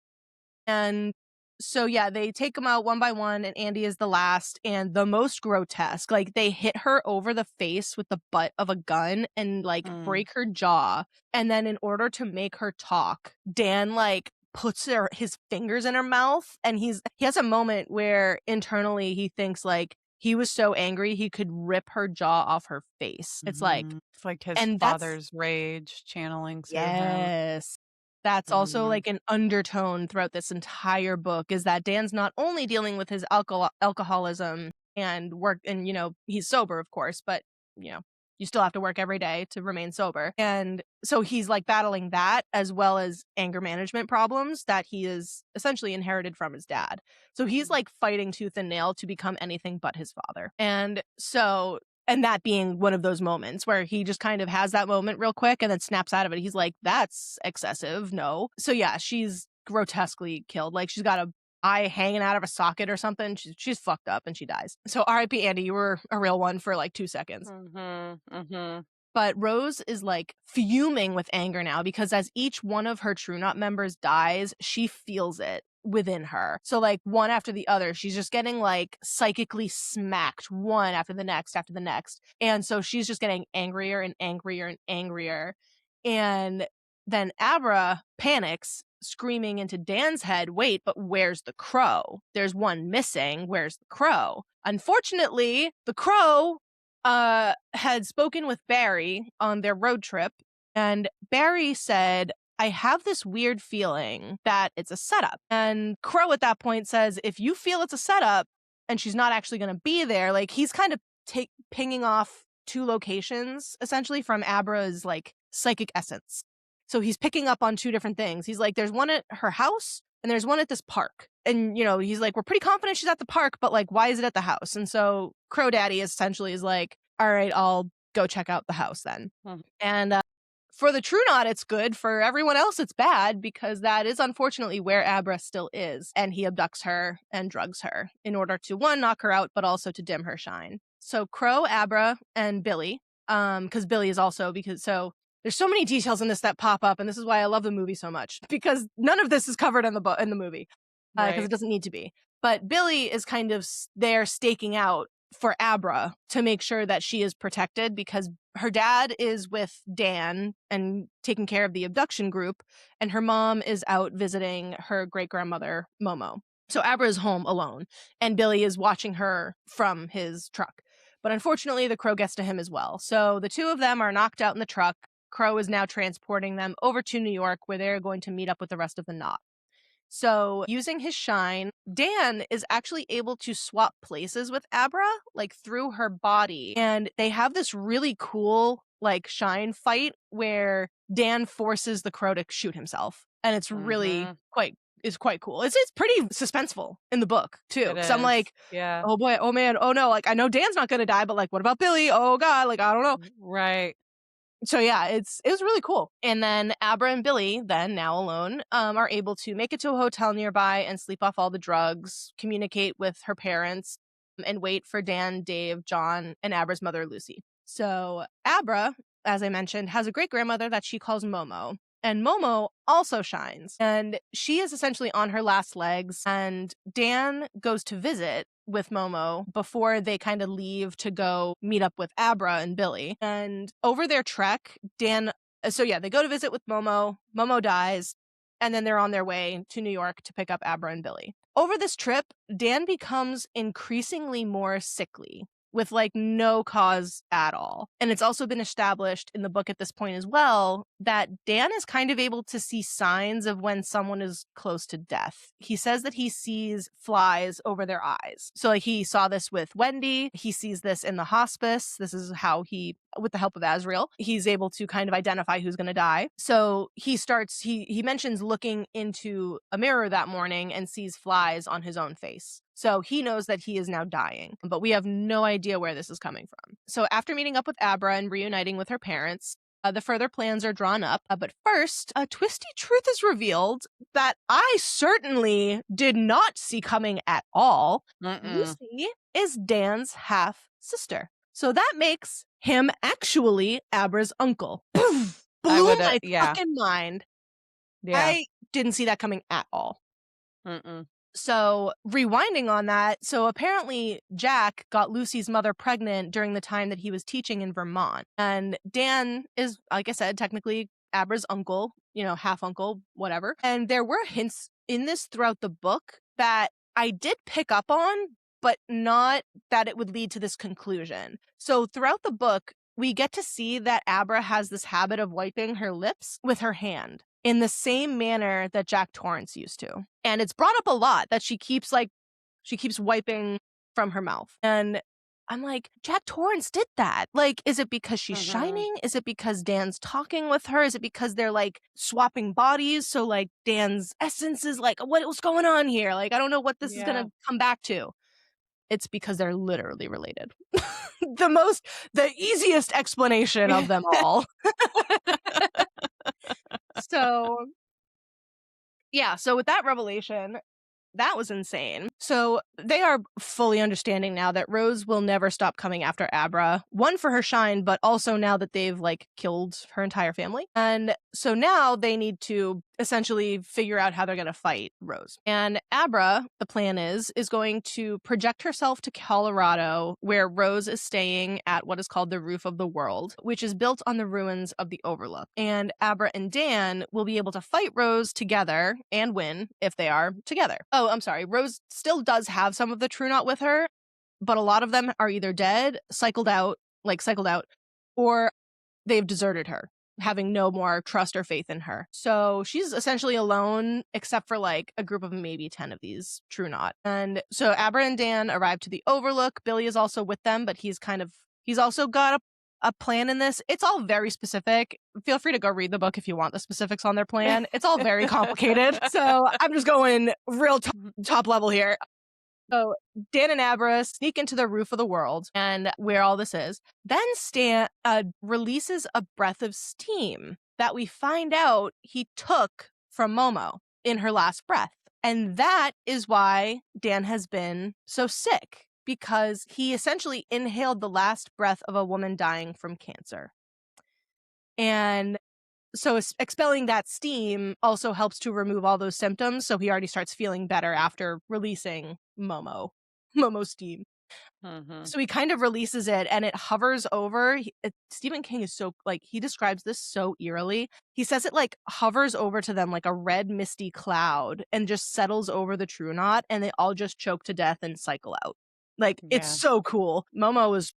And so, yeah, they take them out one by one, and Andy is the last and the most grotesque. Like, they hit her over the face with the butt of a gun and, like,
Mm.
break her jaw. And then, in order to make her talk, Dan, like, puts his fingers in her mouth. And he has a moment where internally he thinks, like, he was so angry he could rip her jaw off her face. It's like,
Mhm. It's like his
and that's
father's rage channeling through him.
yes. That's also
Mhm.
like an undertone throughout this entire book, is that Dan's not only dealing with his alcoholism and work, and he's sober, of course, but you know, you still have to work every day to remain sober. And so he's like battling that as well as anger management problems that he is essentially inherited from his dad. So he's like fighting tooth and nail to become anything but his father. And that being one of those moments where he just kind of has that moment real quick and then snaps out of it. He's like, that's excessive. No. So yeah, she's grotesquely killed. Like, she's got a eye hanging out of a socket or something. She's fucked up and she dies. So R.I.P. Andy, you were a real one for like 2 seconds.
Mhm. Mhm.
But Rose is like fuming with anger now, because as each one of her True Knot members dies, she feels it within her. So like one after the other, she's just getting like psychically smacked one after the next after the next. And so she's just getting angrier and angrier and angrier. And then Abra panics, screaming into Dan's head, wait, but where's the crow? There's one missing. Where's the crow? Unfortunately, the crow had spoken with Barry on their road trip, and Barry said, I have this weird feeling that it's a setup. And Crow at that point says, if you feel it's a setup and she's not actually going to be there, like, he's kind of pinging off two locations essentially from Abra's like psychic essence. So he's picking up on two different things. He's like, there's one at her house and there's one at this park. And, he's like, we're pretty confident she's at the park, but like, why is it at the house? And so Crow Daddy essentially is like, all right, I'll go check out the house then.
Mhm.
And for the True Knot, it's good. For everyone else, it's bad, because that is unfortunately where Abra still is. And he abducts her and drugs her in order to, one, knock her out, but also to dim her shine. So Crow, Abra, and Billy, because Billy is also, so there's so many details in this that pop up, and this is why I love the movie so much, because none of this is covered in the movie, because
Right.
it doesn't need to be. But Billy is kind of there staking out for Abra to make sure that she is protected, because her dad is with Dan and taking care of the abduction group, and her mom is out visiting her great-grandmother, Momo. So Abra is home alone, and Billy is watching her from his truck. But unfortunately, the crow gets to him as well. So the two of them are knocked out in the truck. Crow is now transporting them over to New York, where they're going to meet up with the rest of the knot. So using his shine, Dan is actually able to swap places with Abra, like through her body. And they have this really cool, like, shine fight where Dan forces the crow to shoot himself. And it's really
Mhm.
quite cool. It's pretty suspenseful in the book too.
It
Cause I'm
is.
like,
Yeah.
oh boy, oh man, oh no, like, I know Dan's not gonna die, but like, what about Billy? Oh god, like, I don't know.
Right.
So yeah, it was really cool. And then Abra and Billy, then now alone, are able to make it to a hotel nearby and sleep off all the drugs, communicate with her parents, and wait for Dan, Dave, John, and Abra's mother, Lucy. So Abra, as I mentioned, has a great grandmother that she calls Momo. And Momo also shines. And she is essentially on her last legs. And Dan goes to visit with Momo before they kind of leave to go meet up with Abra and Billy. And over their trek, they go to visit with Momo. Momo dies. And then they're on their way to New York to pick up Abra and Billy. Over this trip, Dan becomes increasingly more sickly, with like no cause at all. And it's also been established in the book at this point as well that Dan is kind of able to see signs of when someone is close to death. He says that he sees flies over their eyes. So like, he saw this with Wendy. He sees this in the hospice. This is how with the help of Azrael, he's able to kind of identify who's going to die. So he mentions looking into a mirror that morning and sees flies on his own face. So he knows that he is now dying, but we have no idea where this is coming from. So after meeting up with Abra and reuniting with her parents, the further plans are drawn up. But first, a twisty truth is revealed that I certainly did not see coming at all. Lucy is Dan's half sister. So that makes him actually Abra's uncle. Blew my fucking mind.
Yeah.
I didn't see that coming at all.
Mm-mm.
So rewinding on that, so apparently Jack got Lucy's mother pregnant during the time that he was teaching in Vermont. And Dan is, like I said, technically Abra's uncle, half uncle, whatever. And there were hints in this throughout the book that I did pick up on, but not that it would lead to this conclusion. So throughout the book, we get to see that Abra has this habit of wiping her lips with her hand in the same manner that Jack Torrance used to. And it's brought up a lot that she keeps wiping from her mouth. And I'm like, Jack Torrance did that. Like, is it because she's shining? Is it because Dan's talking with her? Is it because they're like swapping bodies? So like Dan's essence is like, what's going on here? Like, I don't know what this is going to come back to. It's because they're literally related. The easiest explanation of them all. So with that revelation, that was insane. So they are fully understanding now that Rose will never stop coming after Abra. One, for her shine, but also now that they've killed her entire family. And so now they need to essentially figure out how they're going to fight Rose. And Abra, the plan is going to project herself to Colorado, where Rose is staying at what is called the Roof of the World, which is built on the ruins of the Overlook. And Abra and Dan will be able to fight Rose together and win if they are together. Oh, I'm sorry. Rose still does have some of the True Knot with her, but a lot of them are either dead, cycled out, or they've deserted her, having no more trust or faith in her. So she's essentially alone, except for a group of maybe 10 of these True Knot. And so Abra and Dan arrive to the Overlook. Billy is also with them, but he's also got a plan in this. It's all very specific. Feel free to go read the book if you want the specifics on their plan. It's all very complicated. So I'm just going real top level here. So Dan and Abra sneak into the Roof of the World, and where all this is. Then Stan releases a breath of steam that we find out he took from Momo in her last breath. And that is why Dan has been so sick, because he essentially inhaled the last breath of a woman dying from cancer. And so expelling that steam also helps to remove all those symptoms. So he already starts feeling better after releasing Momo steam. So he kind of releases it and it hovers over. Stephen King is so he describes this so eerily. He says it hovers over to them like a red misty cloud and just settles over the True Knot, and they all just choke to death and cycle out. It's so cool. Momo was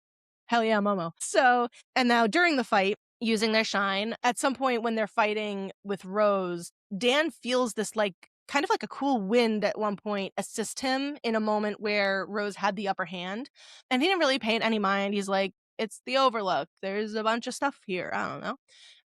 hell yeah, Momo. So, and now during the fight, using their shine, at some point when they're fighting with Rose, Dan feels this kind of a cool wind at one point assist him in a moment where Rose had the upper hand. And he didn't really pay it any mind. He's like, it's the Overlook. There's a bunch of stuff here. I don't know.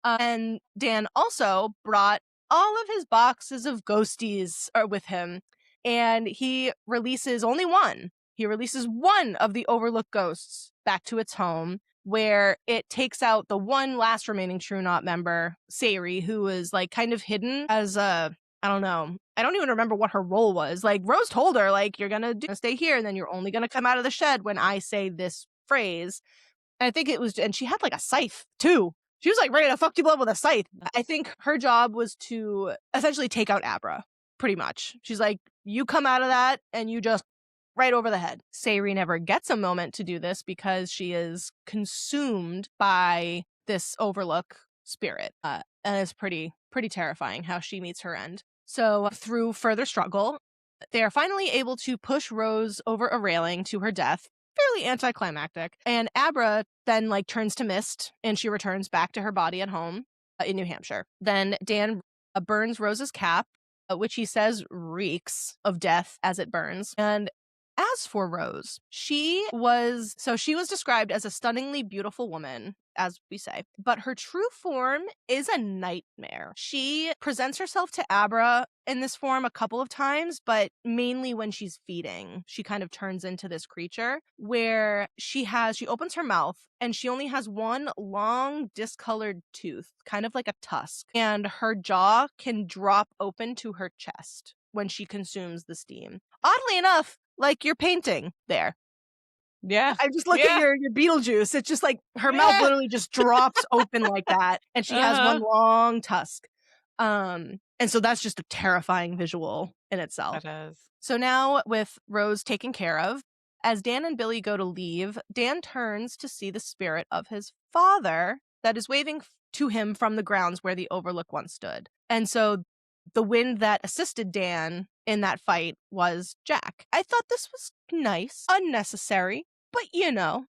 And Dan also brought all of his boxes of ghosties with him. And he releases only one. He releases one of the Overlook ghosts back to its home, where it takes out the one last remaining True Knot member, Sayri, who was kind of hidden as a, I don't know. I don't even remember what her role was. Rose told her, you're going to stay here and then you're only going to come out of the shed when I say this phrase. And I think it was, and she had a scythe too. She was ready to fuck people up with a scythe. I think her job was to essentially take out Abra, pretty much. She's like, you come out of that and you just right over the head. Sayri never gets a moment to do this because she is consumed by this Overlook spirit. And it's pretty terrifying how she meets her end. So through further struggle, they are finally able to push Rose over a railing to her death. Fairly anticlimactic. And Abra then turns to mist and she returns back to her body at home in New Hampshire. Then Dan burns Rose's cap, which he says reeks of death as it burns. And As for Rose, she was described as a stunningly beautiful woman, as we say, but her true form is a nightmare. She presents herself to Abra in this form a couple of times, but mainly when she's feeding. She kind of turns into this creature where she opens her mouth and she only has one long discolored tooth, kind of like a tusk, and her jaw can drop open to her chest when she consumes the steam. Oddly enough, like your painting there.
Yeah.
I just look at your Beetlejuice. It's just like her mouth literally just drops open like that, and she has one long tusk. And so that's just a terrifying visual in itself.
That is.
So now with Rose taken care of, as Dan and Billy go to leave, Dan turns to see the spirit of his father that is waving to him from the grounds where the Overlook once stood. And so the wind that assisted Dan in that fight was Jack. I thought this was nice, unnecessary, but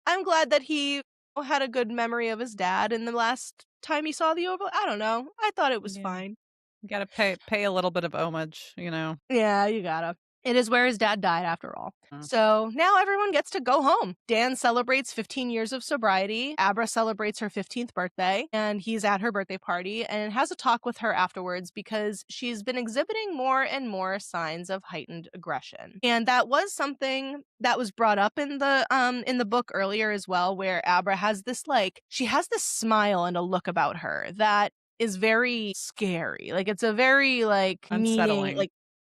I'm glad that he had a good memory of his dad in the last time he saw the Overlook. I don't know. I thought it was fine.
You gotta pay a little bit of homage,
Yeah, you gotta. It is where his dad died, after all.
Mm.
So now everyone gets to go home. Dan celebrates 15 years of sobriety. Abra celebrates her 15th birthday, and he's at her birthday party and has a talk with her afterwards because she's been exhibiting more and more signs of heightened aggression. And that was something that was brought up in the book earlier as well, where Abra has this she has this smile and a look about her that is very scary. Like, it's a very
unsettling.
meaning,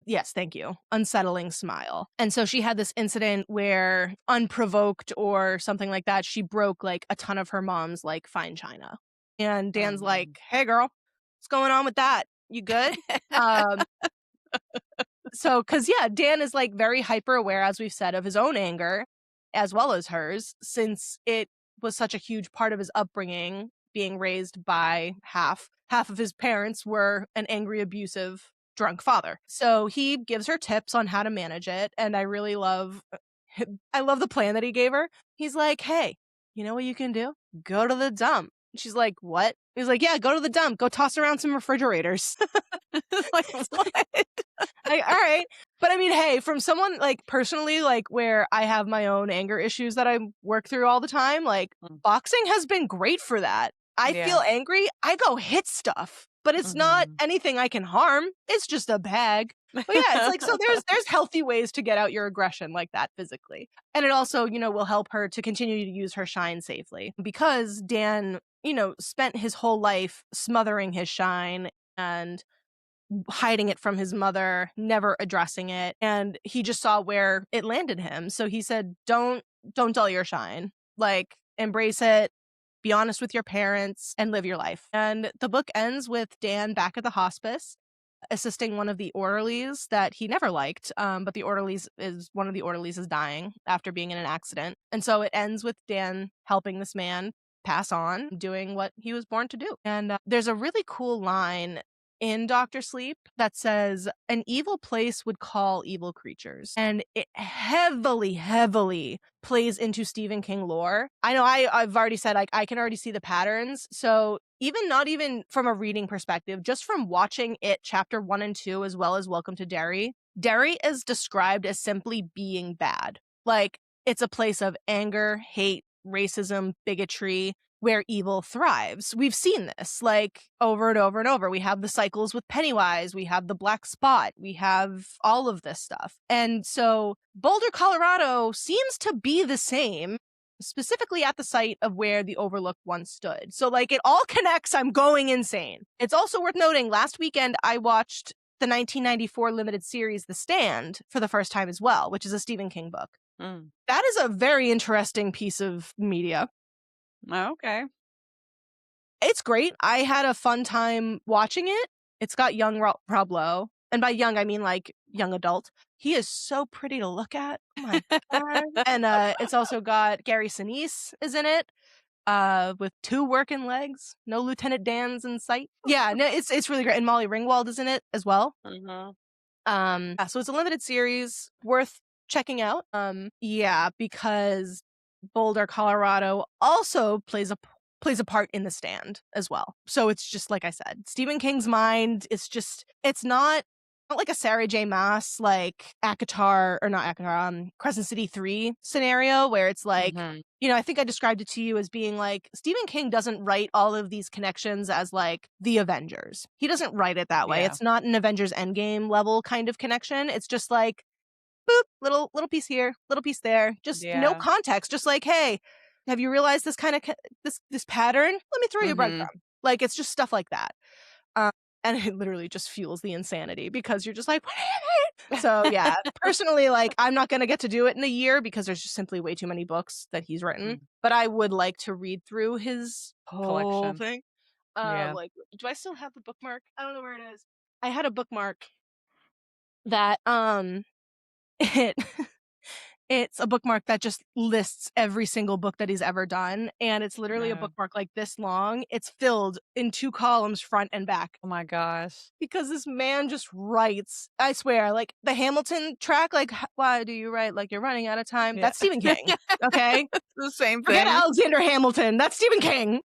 yes, thank you. Unsettling smile. And so she had this incident where, unprovoked or something like that, she broke a ton of her mom's fine china. And Dan's like, "Hey girl, what's going on with that? You good?" So, because Dan is very hyper aware, as we've said, of his own anger as well as hers, since it was such a huge part of his upbringing, being raised by half of his parents were an angry, abusive, drunk father. So he gives her tips on how to manage it, and I love the plan that he gave her. He's like, "Hey, you know what you can do? Go to the dump." She's like, "What?" He's like, "Yeah, go to the dump. Go toss around some refrigerators."
What?
All right. But I mean, hey, from someone personally, where I have my own anger issues that I work through all the time, boxing has been great for that. I feel angry, I go hit stuff, but it's not anything I can harm. It's just a bag. But yeah, it's so there's healthy ways to get out your aggression like that physically. And it also, will help her to continue to use her shine safely, because Dan, spent his whole life smothering his shine and hiding it from his mother, never addressing it, and he just saw where it landed him. So he said, don't dull your shine. Embrace it, be honest with your parents, and live your life. And the book ends with Dan back at the hospice, assisting one of the orderlies that he never liked, but one of the orderlies is dying after being in an accident. And so it ends with Dan helping this man pass on, doing what he was born to do. And there's a really cool line in Dr. Sleep that says, "An evil place would call evil creatures." And it heavily, heavily plays into Stephen King lore. I know I've already said, I can already see the patterns. So not even from a reading perspective, just from watching it chapter 1 and 2, as well as Welcome to Derry. Derry is described as simply being bad. It's a place of anger, hate, racism, bigotry, where evil thrives. We've seen this over and over and over. We have the cycles with Pennywise, we have the black spot, we have all of this stuff. And so Boulder, Colorado seems to be the same, specifically at the site of where the Overlook once stood. So it all connects. I'm going insane. It's also worth noting, last weekend I watched the 1994 limited series The Stand for the first time as well, which is a Stephen King book. That is a very interesting piece of media.
Okay.
It's great. I had a fun time watching it. It's got young Rob Lowe. And by young, I mean young adult. He is so pretty to look at. Oh my God. And it's also got Gary Sinise is in it, with 2 working legs. No Lieutenant Dan's in sight. Yeah, no, it's really great. And Molly Ringwald is in it as well. So it's a limited series, worth checking out. Because Boulder, Colorado also plays a part in The Stand as well. So it's just like I said, Stephen King's mind, it's not not like a Sarah J. Maas, like ACOTAR, or not ACOTAR, Crescent City 3 scenario where it's like,
Mhm.
I think I described it to you as being like, Stephen King doesn't write all of these connections as like the Avengers. He doesn't write it that way.
Yeah.
It's not an Avengers Endgame level kind of connection. It's just like, boop, little piece here, little piece there. Just no
Yeah.
context. Just like, hey, have you realized this kind of this pattern? Let me throw you a
Mhm.
breadcrumb. Like it's just stuff like that. Um, and it literally just fuels the insanity because you're just like, what do you mean? So yeah, personally, like I'm not gonna get to do it in a year because there's just simply way too many books that he's written.
Mm.
But I would like to read through his whole
Collection.
thing.
Yeah.
Like, do I still have the bookmark? I don't know where it is. I had a bookmark that it it's a bookmark that just lists every single book that he's ever done, and it's literally a
No.
bookmark like this long. It's filled in 2 columns front and back
Oh my gosh.
because this man just writes. I swear, like, the Hamilton track, like, "Why do you write like you're running out of time?"
Yeah.
That's Stephen King, okay?
The same
Forget
thing.
Alexander Hamilton, that's Stephen King.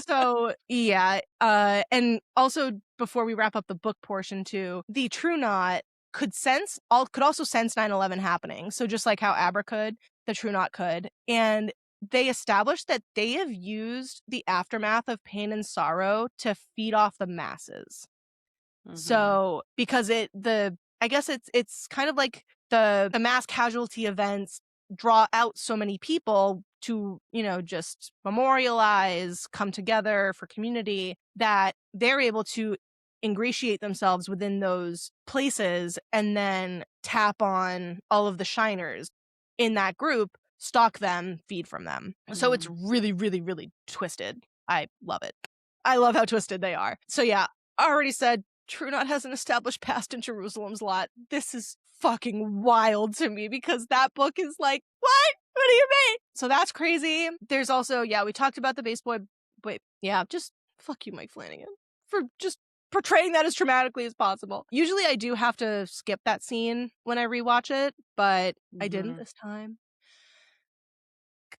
So, yeah, and also before we wrap up the book portion too, the True Knot could also sense 9/11 happening. So just like how Abra could, the True Knot could. And they established that they have used the aftermath of pain and sorrow to feed off the masses.
Mhm.
So, because I guess it's kind of like the mass casualty events draw out so many people to, just memorialize, come together for community, that they're able to ingratiate themselves within those places and then tap on all of the shiners in that group, stalk them, feed from them. So it's
Mhm.
really, really, really twisted. I love it. I love how twisted they are. So yeah, I already said True Knot has an established past in Jerusalem's Lot. This is fucking wild to me because that book is like, what? What do you mean? So that's crazy. There's also, yeah, we talked about the base boy. Wait, yeah, just fuck you, Mike Flanagan, for just portraying that as traumatically as possible. Usually I do have to skip that scene when I rewatch it, but I didn't
Mhm.
this time.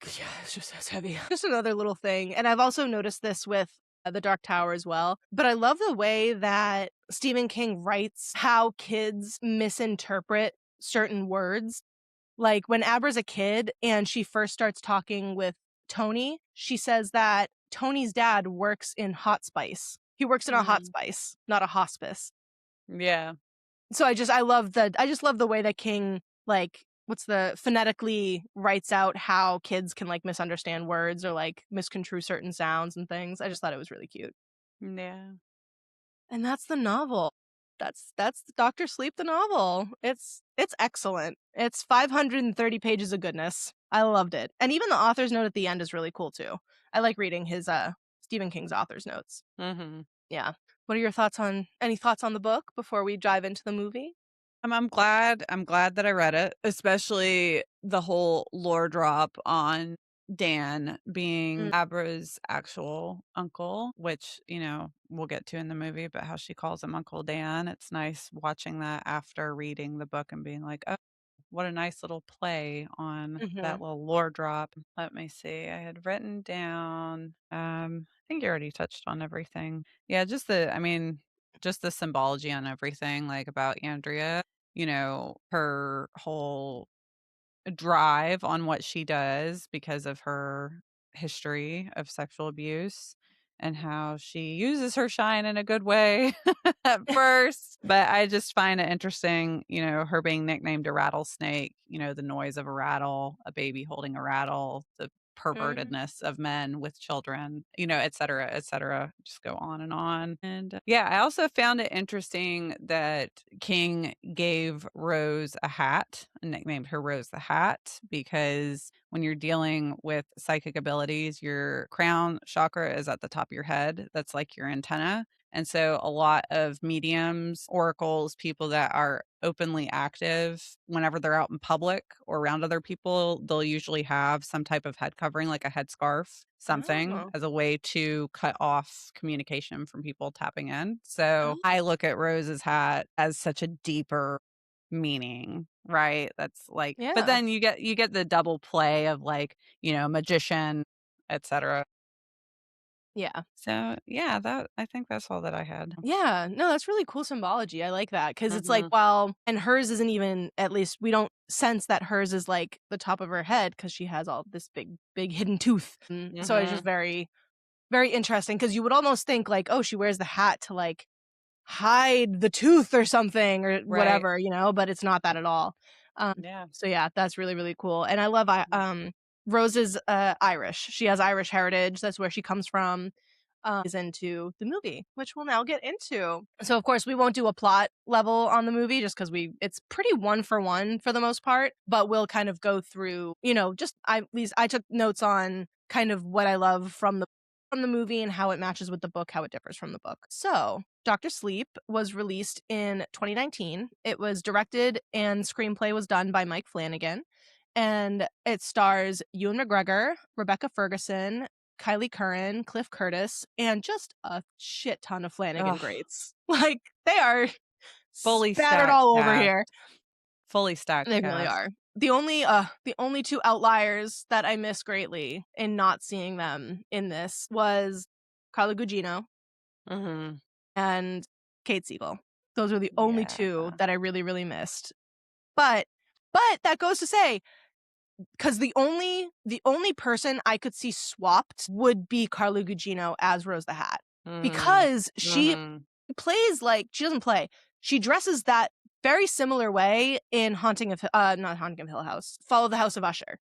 Yeah, it's heavy. Just another little thing. And I've also noticed this with The Dark Tower as well. But I love the way that Stephen King writes how kids misinterpret certain words. Like when Abra's a kid and she first starts talking with Tony, she says that Tony's dad works in hot spice. He works in a hot
Mhm.
spice, not a hospice.
Yeah.
So I just love the way that King, like, what's the phonetically writes out how kids can like misunderstand words or like misconstrue certain sounds and things. I just thought it was really cute.
Yeah.
And that's the novel. That's Dr. Sleep the novel. It's excellent. It's 530 pages of goodness. I loved it. And even the author's note at the end is really cool too. I like reading his Stephen King's author's notes.
Mhm.
Yeah. What are your thoughts on the book before we dive into the movie?
I'm glad that I read it, especially the whole lore drop on Dan being
Mm,
Abra's actual uncle, which, we'll get to in the movie, but how she calls him Uncle Dan. It's nice watching that after reading the book and being like, "Oh, what a nice little play on that
mhm.
little lore drop." Let me see. I had written down, I think you already touched on everything. Yeah, just the symbology on everything, like about Andrea, her whole drive on what she does because of her history of sexual abuse and how she uses her shine in a good way at first. But I just find it interesting, her being nicknamed a rattlesnake, the noise of a rattle, a baby holding a rattle, the
Mhm.
pervertedness of men with children, et cetera, et cetera. Just go on and on. And yeah, I also found it interesting that King gave Rose a hat and nicknamed her Rose the Hat because when you're dealing with psychic abilities, your crown chakra is at the top of your head. That's like your antenna. And so a lot of mediums, oracles, people that are openly active, whenever they're out in public or around other people, they'll usually have some type of head covering, like a headscarf, something
Oh.
as a way to cut off communication from people tapping in. So
Oh.
I look at Rose's hat as such a deeper meaning, right? That's like, but
Yeah.
then you get the double play of like, magician, etc.
Yeah.
So, yeah, I think that's all that I had.
Yeah, no, that's really cool symbology. I like that because it's like,
Mhm.
well, and hers isn't even, at least we don't sense that hers is like the top of her head because she has all this big hidden tooth. So it's just
Mhm.
very, very interesting because you would almost think like, oh, she wears the hat to like hide the tooth or something or
Right.
whatever, but it's not that at all.
Yeah.
So yeah, that's really, really cool. And I love Rose is Irish. She has Irish heritage. That's where she comes from. Is into the movie, which we'll now get into. So of course we won't do a plot level on the movie just because it's pretty one for one for the most part, but we'll kind of go through, just at least I took notes on kind of what I love from the movie and how it matches with the book, how it differs from the book. So Dr. Sleep was released in 2019. It was directed and screenplay was done by Mike Flanagan. And it stars Ewan McGregor, Rebecca Ferguson, Kylie Curran, Cliff Curtis, and just a shit ton of Flanagan
Ugh,
greats. Like, they are
fully
spattered
stacked
all over
cast.
here.
Fully stacked
They really
cast.
are. The only two outliers that I miss greatly in not seeing them in this was Carla Gugino
Mhm.
and Kate Siegel. Those are the only
Yeah.
two that I really, really missed. But that goes to say, because the only person I could see swapped would be Carla Gugino as Rose the Hat.
Mhm.
Because she
Mhm.
plays like she doesn't play. She dresses that very similar way in not Haunting of Hill House, Follow the House of Usher.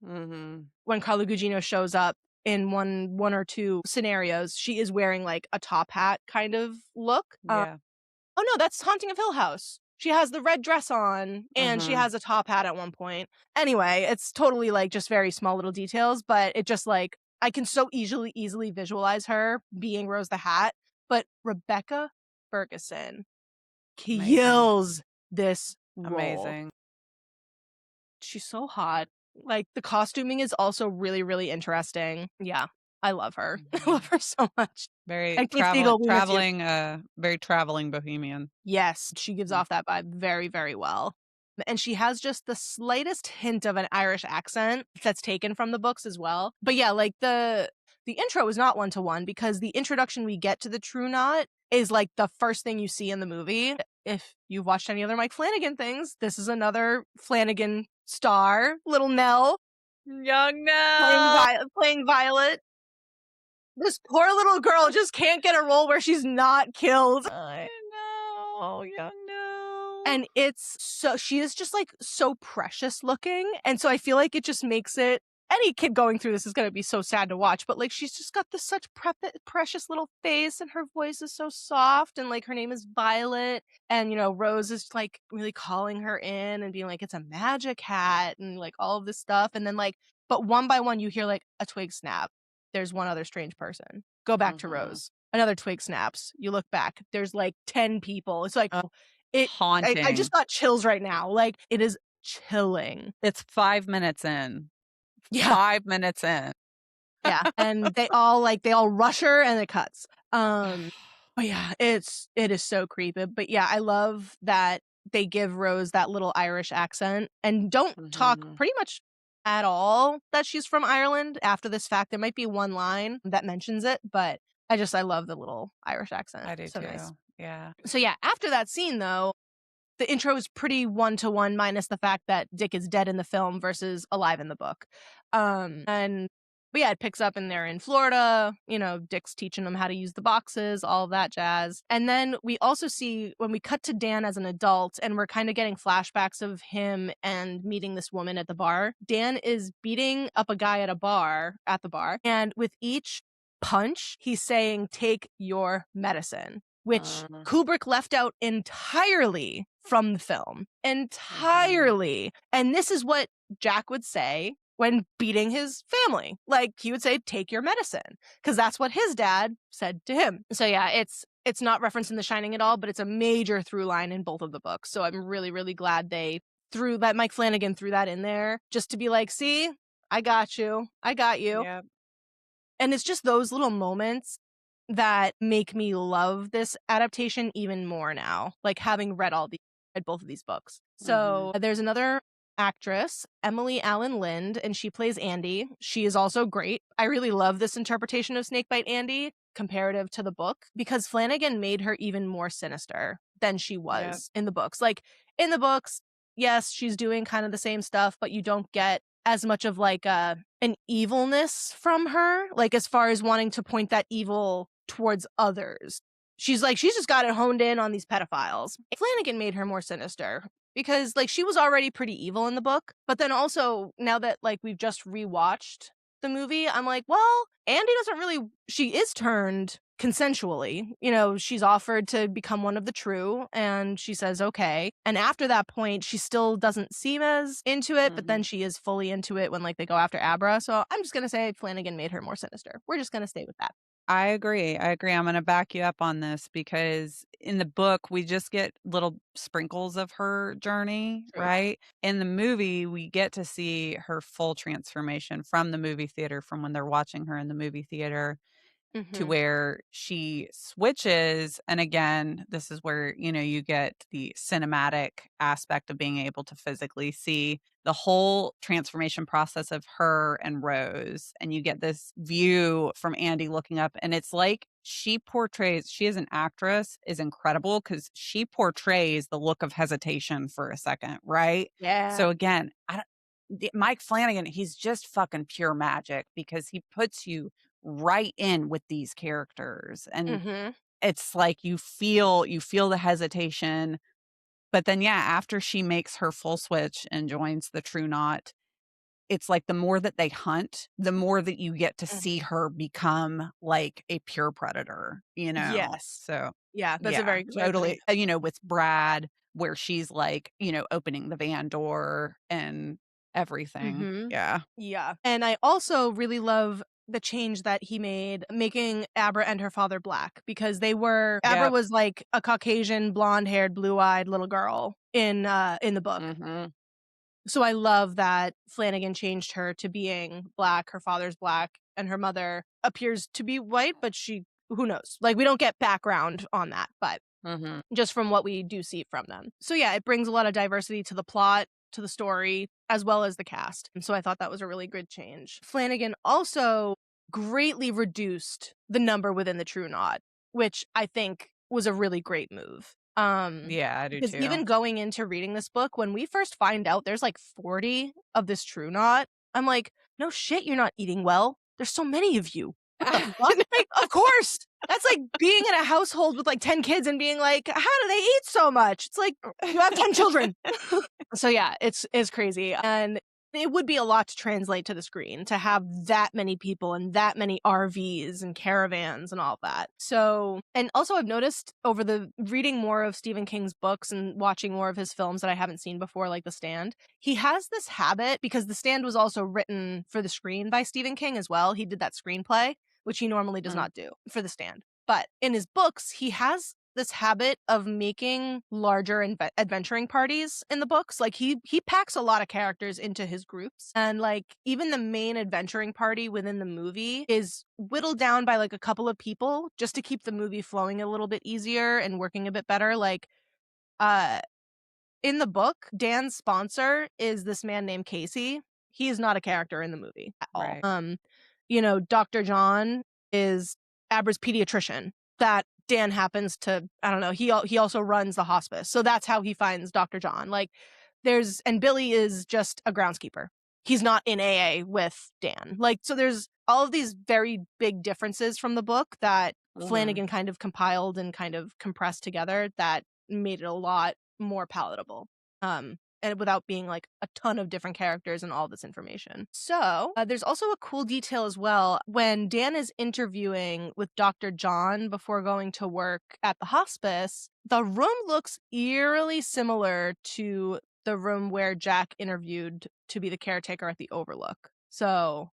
Mhm.
When Carla Gugino shows up in one or two scenarios, she is wearing like a top hat kind of look.
Yeah.
Oh no, that's Haunting of Hill House. She has the red dress on and she
Mhm.
has a top hat at one point. Anyway, it's totally like just very small little details, but it just like I can so easily visualize her being Rose the Hat. But Rebecca Ferguson
Amazing.
kills this role.
Amazing.
She's so hot. Like the costuming is also really, really interesting. Yeah, I love her. I love
Mhm.
her so much.
Very
And Kate Siegel, we miss you.
very traveling bohemian.
Yes, she gives
Mm.
off that vibe very, very well. And she has just the slightest hint of an Irish accent that's taken from the books as well. But yeah, like the intro is not one to one because the introduction we get to the True Knot is like the first thing you see in the movie. If you've watched any other Mike Flanagan things, this is another Flanagan star, little Nell,
Young
playing
now.
playing Violet. This poor little girl just can't get a role where she's not killed.
I know. Young now.
And it's so she is just like so precious looking. And so I feel like it just makes it any kid going through this is going to be so sad to watch, but like she's just got this such precious little face and her voice is so soft and like her name is Violet and Rose is like really calling her in and being like it's a magic hat and like all of this stuff and then like but one by one you hear like a twig snap. There's one other strange person. Go back to
Mhm.
Rose. Another twig snaps. You look back. There's like 10 people. It's like it I just
Haunting.
got chills right now. Like, it is chilling.
It's 5 minutes in.
Yeah.
5 minutes in.
Yeah, and they all rush her and it cuts. But yeah, it is so creepy. But yeah, I love that they give Rose that little Irish accent and don't talk
Mhm.
pretty much at all that she's from Ireland after this fact. There might be one line that mentions it, but I love the little Irish accent.
I do
So nice.
too. Yeah.
So yeah, after that scene though, the intro is pretty one to one, minus the fact that Dick is dead in the film versus alive in the book. And but yeah, it picks up and they're in Florida. Dick's teaching them how to use the boxes, all of that jazz. And then we also see when we cut to Dan as an adult, and we're kind of getting flashbacks of him and meeting this woman at the bar. Dan is beating up a guy at the bar, and with each punch, he's saying, "Take your medicine," which
Mm.
Kubrick left out entirely from the film.
Mhm.
Entirely. And this is what Jack would say when beating his family. Like he would say, "Take your medicine," because that's what his dad said to him. So yeah, it's not referenced in The Shining at all, but it's a major through line in both of the books. So I'm really, really glad they threw that Mike Flanagan threw that in there just to be like, see, I got you. I got you.
Yep.
And it's just those little moments that make me love this adaptation even more now, like having read both of these books.
Mhm.
So there's another actress, Emily Allen Lind, and she plays Andy. She is also great. I really love this interpretation of Snakebite Andy comparative to the book because Flanagan made her even more sinister than she
Yep.
was in the books. Like, in the books, yes, she's doing kind of the same stuff, but you don't get as much of like an evilness from her, like as far as wanting to point that evil towards others. She's just got it honed in on these pedophiles. Flanagan made her more sinister because like she was already pretty evil in the book, but then also now that like we've just rewatched the movie, I'm like, well, Andy doesn't really, she is turned consensually. You know, she's offered to become one of the true and she says okay. And after that point, she still doesn't seem as into it, but then she is fully into it when like they go after Abra. So I'm just going to say Flanagan made her more sinister. We're just going to stay with that.
I agree. I agree. I'm going to back you up on this because in the book, we just get little sprinkles of her journey,
True.
right? In the movie, we get to see her full transformation from the movie theater, from when they're watching her in the movie theater to where she switches. And again, this is where, you get the cinematic aspect of being able to physically see the whole transformation process of her and Rose. And you get this view from Andy looking up. And it's like she as an actress, is incredible because she portrays the look of hesitation for a second, right?
Yeah.
So again, Mike Flanagan, he's just fucking pure magic because he puts you right in with these characters, and it's like you feel the hesitation, but then after she makes her full switch and joins the True Knot, it's like the more that they hunt, the more that you get to see her become like a pure predator,
Yes.
so
Yeah, that's a very good way of putting
totally, with Brad, where she's like, opening the van door and everything.
it.
Yeah.
Yeah. And I also really love the change that he made making Abra and her father black because Abra
Yep.
was like a Caucasian, blonde-haired, blue-eyed little girl in the book.
Mhm.
So I love that Flanagan changed her to being black, her father's black, and her mother appears to be white, but who knows? Like we don't get background on that, but
Mhm.
just from what we do see from them. So yeah, it brings a lot of diversity to the plot, to the story, as well as the cast. And so I thought that was a really good change. Flanagan also greatly reduced the number within the True Knot, which I think was a really great move.
Yeah, I do
Because
too.
even going into reading this book, when we first find out there's like 40 of this True Knot, I'm like, no shit, you're not eating well. There's so many of you. What the fuck? Like, of course. That's like being in a household with like 10 kids and being like, how do they eat so much? It's like, you have 10 children. So yeah, it's crazy. And it would be a lot to translate to the screen to have that many people and that many RVs and caravans and all that. So, and also I've noticed over the reading more of Stephen King's books and watching more of his films that I haven't seen before, like The Stand, he has this habit because The Stand was also written for the screen by Stephen King as well. He did that screenplay, which he normally does not do for The Stand. But in his books, he has this habit of making larger adventuring parties in the books. Like he packs a lot of characters into his groups, and like even the main adventuring party within the movie is whittled down by like a couple of people just to keep the movie flowing a little bit easier and working a bit better. Like in the book, Dan's sponsor is this man named Casey. He is not a character in the movie at all.
Right.
Dr. John is Abra's pediatrician that Dan happens to, I don't know, he also runs the hospice. So that's how he finds Dr. John. Like and Billy is just a groundskeeper. He's not in AA with Dan. Like, so there's all of these very big differences from the book that Flanagan kind of compiled and kind of compressed together that made it a lot more palatable. And without being like a ton of different characters and all this information. So there's also a cool detail as well. When Dan is interviewing with Dr. John before going to work at the hospice, the room looks eerily similar to the room where Jack interviewed to be the caretaker at the Overlook. So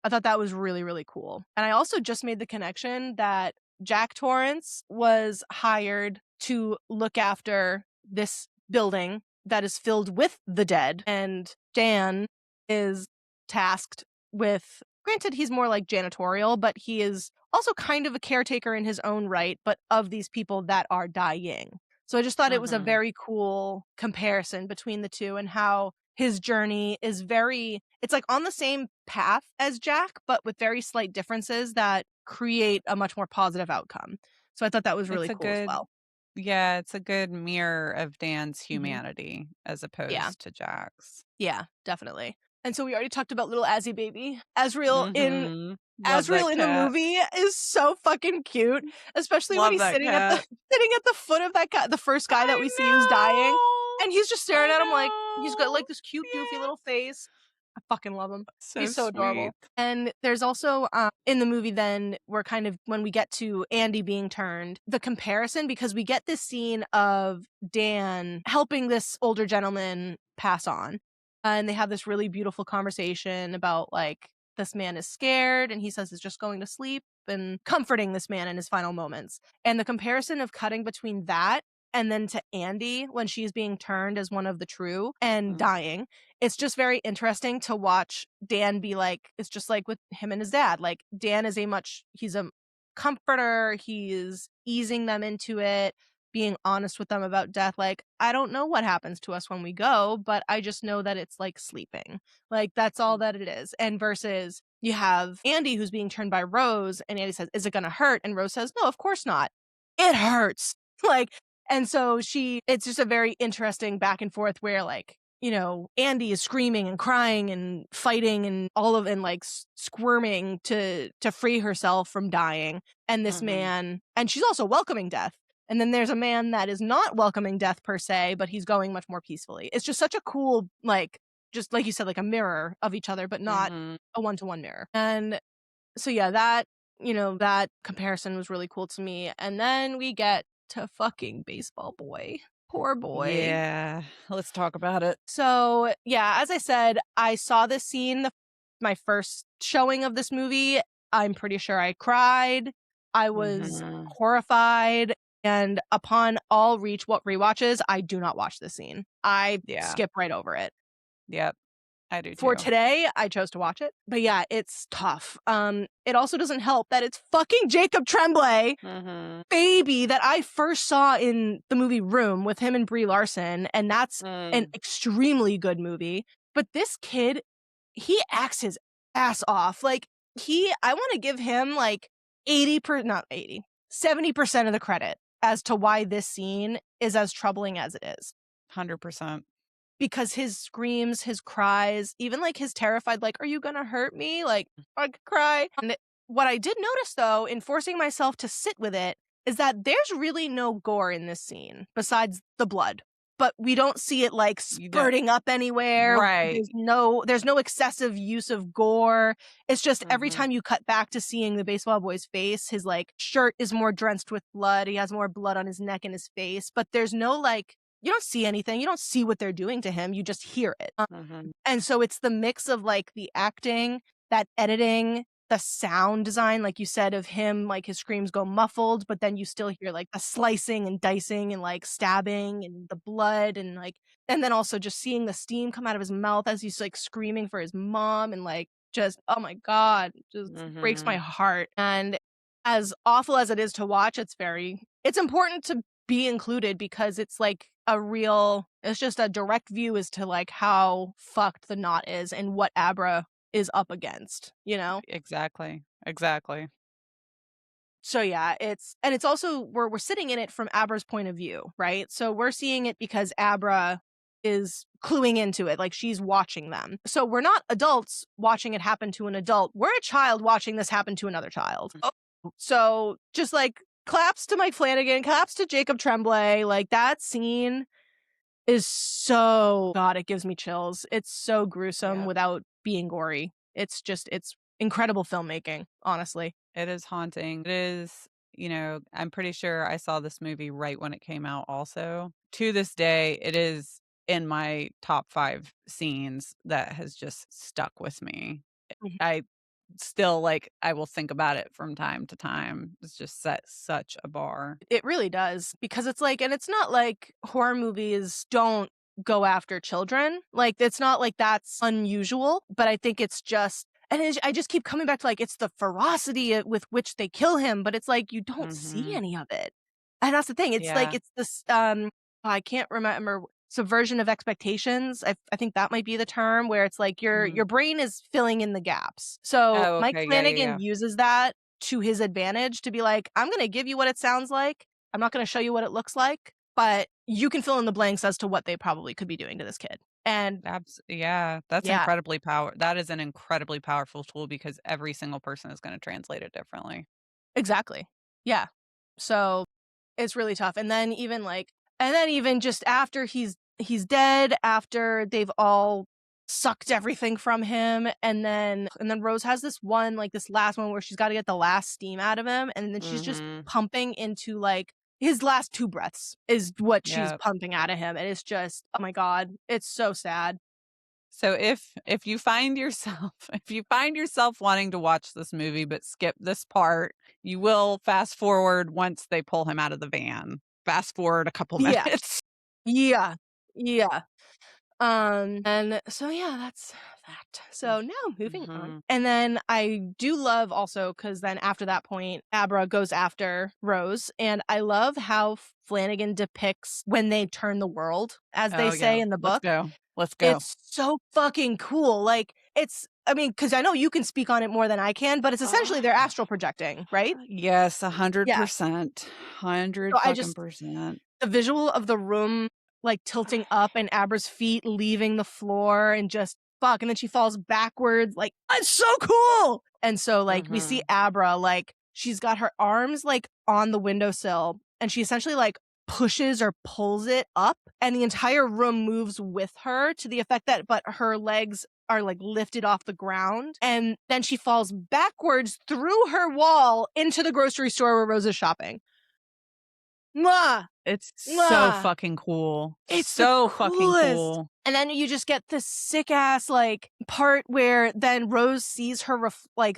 I thought that was really, really cool. And I also just made the connection that Jack Torrance was hired to look after this building that is filled with the dead, and Dan is tasked with, granted he's more like janitorial, but he is also kind of a caretaker in his own right, but of these people that are dying. So I just thought it was a very cool comparison between the two and how his journey is it's like on the same path as Jack, but with very slight differences that create a much more positive outcome. So I thought that was
It's
really
a
cool as
good
well.
Yeah, it's a good mirror of Dan's
Mhm.
humanity as
Yeah.
opposed to Jack's.
Yeah, definitely. And so we already talked about little Azzy baby.
Love that
Azriel in the
cat.
movie is so fucking cute, especially when
Love
he's
that
sitting at the
cat.
sitting at the foot of that guy, the first guy that
I
we see who's dying, and he's just
know.
staring
I
at him like he's got like
know.
this cute, goofy
Yeah.
little face. I fucking love him.
So
He's so
sweet.
adorable. And there's also in the movie then we're kind of when we get to Andy being turned, the comparison because we get this scene of Dan helping this older gentleman pass on. And they have this really beautiful conversation about like this man is scared and he says he's just going to sleep and comforting this man in his final moments. And the comparison of cutting between that and then to Andy when she's being turned as one of the true and
Mm,
dying, it's just very interesting to watch Dan be like, it's just like with him and his dad. Like, Dan is he's a comforter, he is easing them into it, being honest with them about death. Like, I don't know what happens to us when we go, but I just know that it's like sleeping. Like, that's all
mm,
that it is. And versus you have Andy who's being turned by Rose, and Andy says, is it gonna hurt? And Rose says, no, of course not. It hurts. Like, and so it's just a very interesting back and forth where like, Andy is screaming and crying and fighting and and like squirming to free herself from dying. And this
mhm.
man, and she's also welcoming death. And then there's a man that is not welcoming death per se, but he's going much more peacefully. It's just such a cool, like, just like you said, like a mirror of each other, but not
Mhm.
a one-to-one mirror. And so yeah, that comparison was really cool to me. And then we get to fucking baseball boy. Poor boy.
Yeah, let's talk about it.
So, yeah, as I said, I saw this scene my first showing of this movie. I'm pretty sure I cried. I was
Mhm.
horrified. And upon all rewatches, I do not watch this scene. I
Yeah.
skip right over it.
Yep, I do
For
too.
today, I chose to watch it. But yeah, it's tough. It also doesn't help that it's fucking Jacob Tremblay
Mhm.
baby that I first saw in the movie Room with him and Brie Larson, and that's an
Mm.
extremely good movie. But this kid, he acts his ass off. Like I want to give him like not 80, 70% of the credit as to why this scene is as troubling as it is.
100%.
Because his screams, his cries, even like his terrified, like, are you gonna hurt me? Like, I could cry. And what I did notice though, in forcing myself to sit with it, is that there's really no gore in this scene besides the blood. But we don't see it like
You don't
spurting up anywhere.
Right.
There's no excessive use of gore. It's just every
Mhm.
time you cut back to seeing the baseball boy's face, his like shirt is more drenched with blood. He has more blood on his neck and his face, but there's no like you don't see anything. You don't see what they're doing to him. You just hear it.
Mhm.
And so it's the mix of like the acting, that editing, the sound design, like you said, of him, like his screams go muffled, but then you still hear like the slicing and dicing and like stabbing and the blood and like, and then also just seeing the steam come out of his mouth as he's like screaming for his mom and like, just, oh my God, just breaks my
Mhm.
heart. And as awful as it is to watch, it's important to be included because it's just a direct view as to like how fucked the knot is and what Abra is up against, you know?
Exactly. Exactly.
So yeah, it's also we're sitting in it from Abra's point of view, right? So we're seeing it because Abra is cluing into it, like she's watching them. So we're not adults watching it happen to an adult. We're a child watching this happen to another child. Oh. So just like claps to Mike Flanagan, claps to Jacob Tremblay, like that scene is so God, it gives me chills. It's so gruesome
Yeah.
without being gory. It's incredible filmmaking, honestly.
It is haunting. It is, I'm pretty sure I saw this movie right when it came out also. To this day, it is in my top 5 scenes that has just stuck with me.
Mhm.
I still, like, I will think about it from time to time. It's just set such a bar.
It really does because it's like and it's not like horror movies don't go after children. Like it's not like that's unusual, but I think it's just I just keep coming back to like it's the ferocity with which they kill him, but it's like you don't see
Mhm.
any of it. And that's the thing. It's like
Yeah.
it's this I can't remember subversion of expectations. I think that might be the term, where it's like your brain is filling in the gaps. So
Oh,
Mike
okay. Yeah, yeah,
Flanagan
yeah.
uses that to his advantage to be like, I'm going to give you what it sounds like. I'm not going to show you what it looks like, but you can fill in the blanks as to what they probably could be doing to this kid. And
Yeah, that's
yeah,
that is an incredibly powerful tool because every single person is gonna translate it differently.
exactly. Yeah. So it's really tough. And then even just after he's dead, after they've all sucked everything from him, and then Rose has this last one where she's got to get the last steam out of him, and then she's just
Mhm.
pumping into like his last 2 breaths is what she's
Yep.
pumping out of him, and it's just, oh my god, it's so sad.
So if you find yourself if you find yourself wanting to watch this movie but skip this part, you will fast forward once they pull him out of the van. Fast forward a couple
Yeah,
minutes.
yeah, yeah. And so yeah, that's that. So now moving on.
Mhm.
And then I do love also, because then after that point, Abra goes after Rose. And I love how Flanagan depicts when they turn the world, as they
Oh, yeah.
say in the
Let's
book.
go. Let's go.
It's so fucking cool. Like, I mean, because I know you can speak on it more than I can, but it's essentially they're astral projecting, right?
Yes,
Yeah.
100%. 100
So
fucking percent.
the visual of the room like tilting up and Abra's feet leaving the floor and just fuck, and then she falls backwards, like, it's so cool. And so like we see
Mhm.
Abra, like she's got her arms like on the windowsill, and she essentially like pushes or pulls it up, and the entire room moves with her, to the effect that but her legs are like lifted off the ground, and then she falls backwards through her wall into the grocery store where Rose is shopping. Mwah!
It's so
Mwah!
fucking cool.
It's the
So fucking
coolest.
cool.
And then you just get this sick ass like part where then Rose sees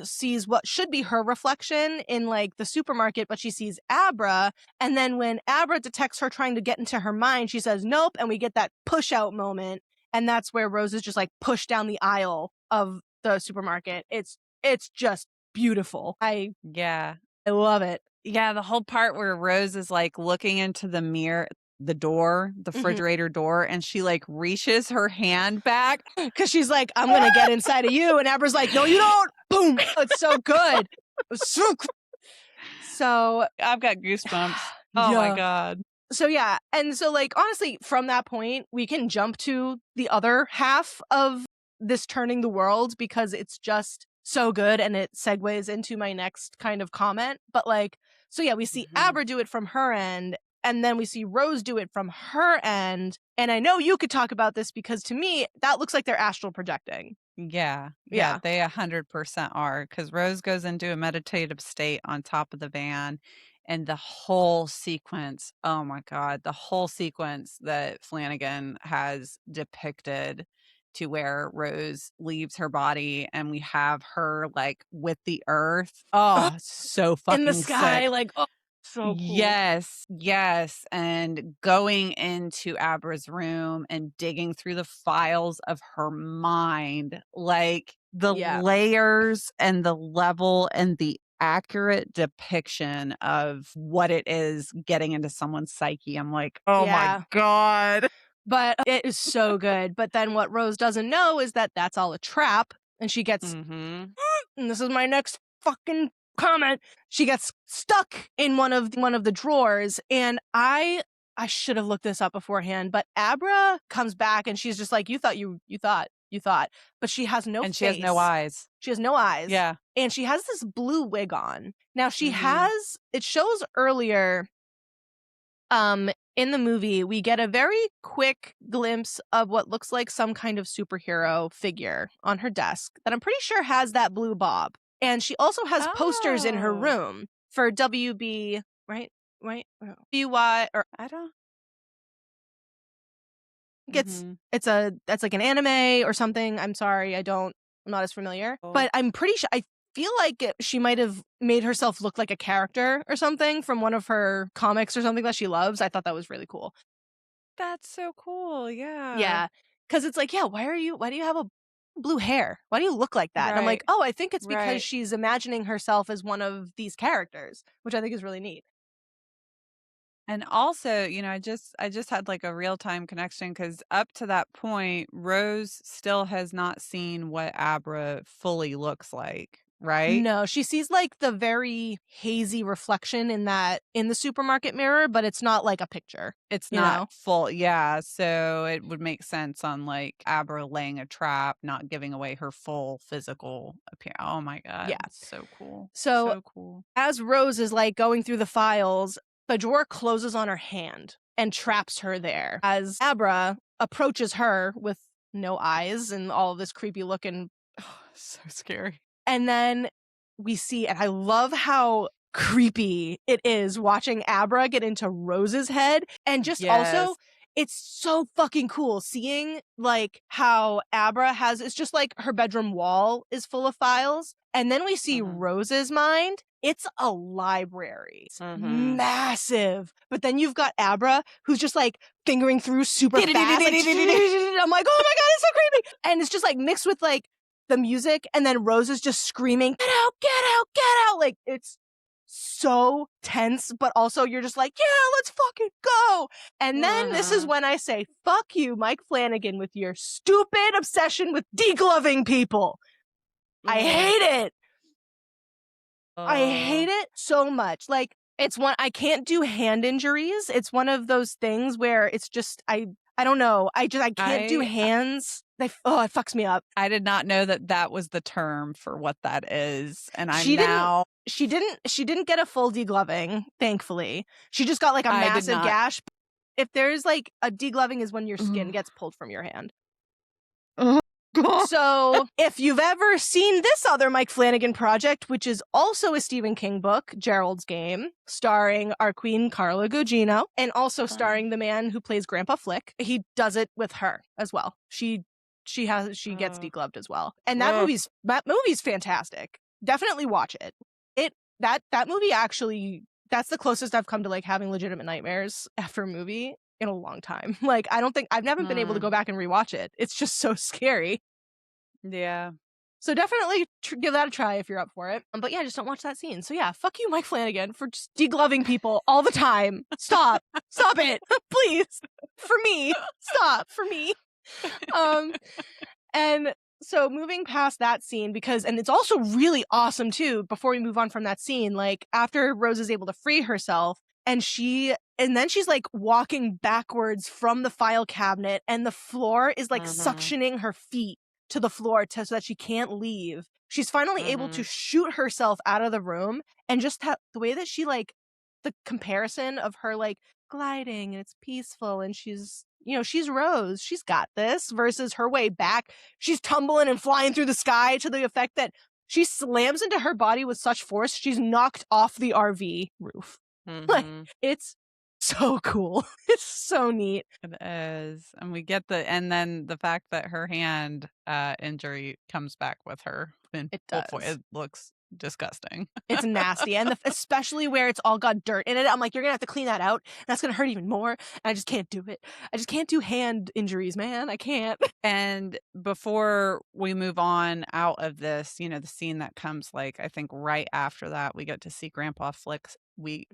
sees what should be her reflection in like the supermarket, but she sees Abra. And then when Abra detects her trying to get into her mind, she says nope, and we get that push out moment. And that's where Rose is just like pushed down the aisle of the supermarket. It's just beautiful.
Yeah.
I love it.
Yeah, the whole part where Rose is, like, looking into the mirror the
Mhm.
refrigerator door, and she, like, reaches her hand back.
Because she's like, I'm going to get inside of you. And Abra's like, no, you don't. Boom. It's so good. It's so cool. So,
I've got goosebumps. Oh my
yeah.
god.
So, yeah. And so, like, honestly, from that point, we can jump to the other half of this turning the world, because it's just so good and it segues into my next kind of comment. But, like, so yeah, we see
Mhm.
Abra do it from her end, and then we see Rose do it from her end. And I know you could talk about this, because to me, that looks like they're astral projecting.
Yeah. Yeah,
Yeah.
they 100% are because Rose goes into a meditative state on top of the van, and the whole sequence, oh my god, the whole sequence that Flanagan has depicted to where Rose leaves her body and we have her, like, with the earth. Oh, so
In the
fucking
sky,
sick.
like, oh, so cool.
Yes, yes, and going into Abra's room and digging through the files of her mind, like, the
Yeah.
layers and the level and the accurate depiction of what it is getting into someone's psyche, I'm like, "Oh my
Yeah.
god."
But it is so good. But then what Rose doesn't know is that that's all a trap. And she gets,
Mhm.
and this is my next fucking comment. She gets stuck in one of the drawers. And I should have looked this up beforehand, but Abra comes back and she's just like, you thought. But she has no
And she has no
face.
eyes.
She has no eyes.
Yeah.
And she has this blue wig on. Now
Mhm.
it shows earlier in the movie, we get a very quick glimpse of what looks like some kind of superhero figure on her desk that I'm pretty sure has that blue bob. And she also has posters in her
Oh.
room for WB, right? Right? BY, or
I don't
I think
Mhm.
that's like an anime or something. I'm not as familiar.
Oh.
But I'm pretty sure, I feel like she might have made herself look like a character or something from one of her comics or something that she loves. I thought that was really cool.
That's so cool, yeah.
Yeah, because it's like, yeah, why do you have a blue hair? Why do you look like that? And I'm like,
Right,
oh, I think it's because
right.
she's imagining herself as one of these characters, which I think is really neat.
And also, I just had like a real-time connection because up to that point, Rose still has not seen what Abra fully looks like, right?
No, she sees like the very hazy reflection in the supermarket mirror, but it's not like a picture.
It's
You
not
know?
full. Yeah, so it would make sense on like Abra laying a trap, not giving away her full physical appearance. Oh my God.
Yeah.
So cool.
So
So cool.
as Rose is like going through the files, the drawer closes on her hand and traps her there. As Abra approaches her with no eyes and all of this creepy looking.
So scary.
And then we see, and I love how creepy it is watching Abra get into Rose's head. And just also,
Yes.
it's so fucking cool seeing like how Abra has, it's just like her bedroom wall is full of files. And then we see Rose's mind. It's a library. It's massive. But then you've got Abra who's just like fingering through super fast. Like, I'm like, oh my God, it's so creepy. And it's just like mixed with like the music, and then Rose is just screaming, get out, get out, get out. Like, it's so tense, but also you're just like, yeah, let's fucking go. And then this is when I say, fuck you, Mike Flanagan, with your stupid obsession with degloving people. I hate it. I hate it so much. Like, it's one, I can't do hand injuries. It's one of those things where it's just, I don't know. I can't do hands. It fucks me up.
I did not know that was the term for what that is. And
She didn't get a full degloving, thankfully. She just got like a massive gash. If there's like a degloving is when your skin gets pulled from your hand. So if you've ever seen this other Mike Flanagan project, which is also a Stephen King book, Gerald's Game, starring our queen Carla Gugino, and also starring the man who plays Grandpa Flick, he does it with her as well. She gets degloved as well. And that movie's fantastic. Definitely watch it. That movie actually, that's the closest I've come to like having legitimate nightmares after a movie in a long time. Like, I've never been able to go back and rewatch it. It's just so scary.
Yeah.
So definitely give that a try if you're up for it. But yeah, just don't watch that scene. So yeah, fuck you, Mike Flanagan, for just degloving people all the time. Stop. Stop it. Please. For me. Stop. For me. And so moving past that scene, and it's also really awesome too, before we move on from that scene, like after Rose is able to free herself, and then she's like walking backwards from the file cabinet, and the floor is like suctioning her feet to the floor so that she can't leave. She's finally able to shoot herself out of the room, and just the way that she like, the comparison of her like gliding and it's peaceful and she's Rose, she's got this, versus her way back, she's tumbling and flying through the sky to the effect that she slams into her body with such force she's knocked off the RV roof. Like, it's so cool. It's so neat.
It is. And we get and then the fact that her hand injury comes back with her.
It does.
It looks disgusting.
It's nasty. And especially where it's all got dirt in it. I'm like, you're gonna have to clean that out. That's gonna hurt even more. And I just can't do it. I just can't do hand injuries, man. I can't.
And before we move on out of this, the scene that comes like, I think right after that, we get to see Grandpa Flick's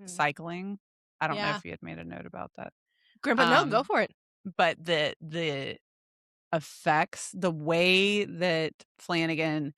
cycling. I don't know if you had made a note about that.
Grandpa, no, go for it.
But the effects, the way that Flanagan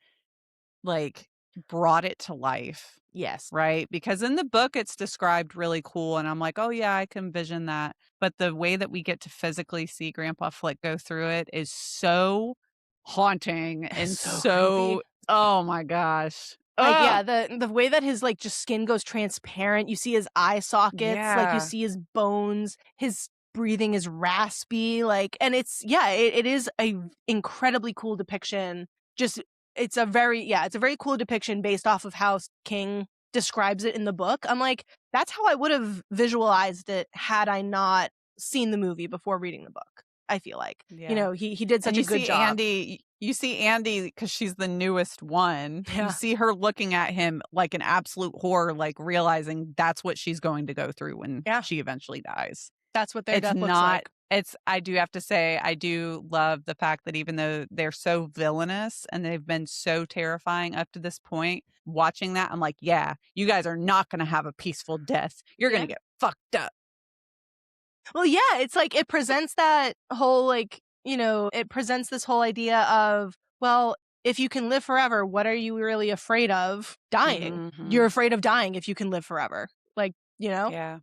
like brought it to life.
Yes.
Right? Because in the book it's described really cool, and I'm like, oh yeah, I can envision that. But the way that we get to physically see Grandpa Flick go through it is so haunting and so oh my gosh.
Yeah, the way that his like just skin goes transparent, you see his eye sockets, like you see his bones, his breathing is raspy, like, and it is a incredibly cool depiction. It's a very cool depiction based off of how King describes it in the book. I'm like, that's how I would have visualized it had I not seen the movie before reading the book. I feel like, he did such a good job.
You see Andy, because she's the newest one.
Yeah.
You see her looking at him like an absolute horror, like realizing that's what she's going to go through when she eventually dies.
That's what their death looks like.
I do have to say, I do love the fact that even though they're so villainous and they've been so terrifying up to this point, watching that, I'm like, yeah, you guys are not going to have a peaceful death. You're going to get fucked up.
Well, yeah, it's like it presents that whole, like, it presents this whole idea of, well, if you can live forever, what are you really afraid of? Dying.
Mm-hmm.
You're afraid of dying if you can live forever. Like,
Yeah.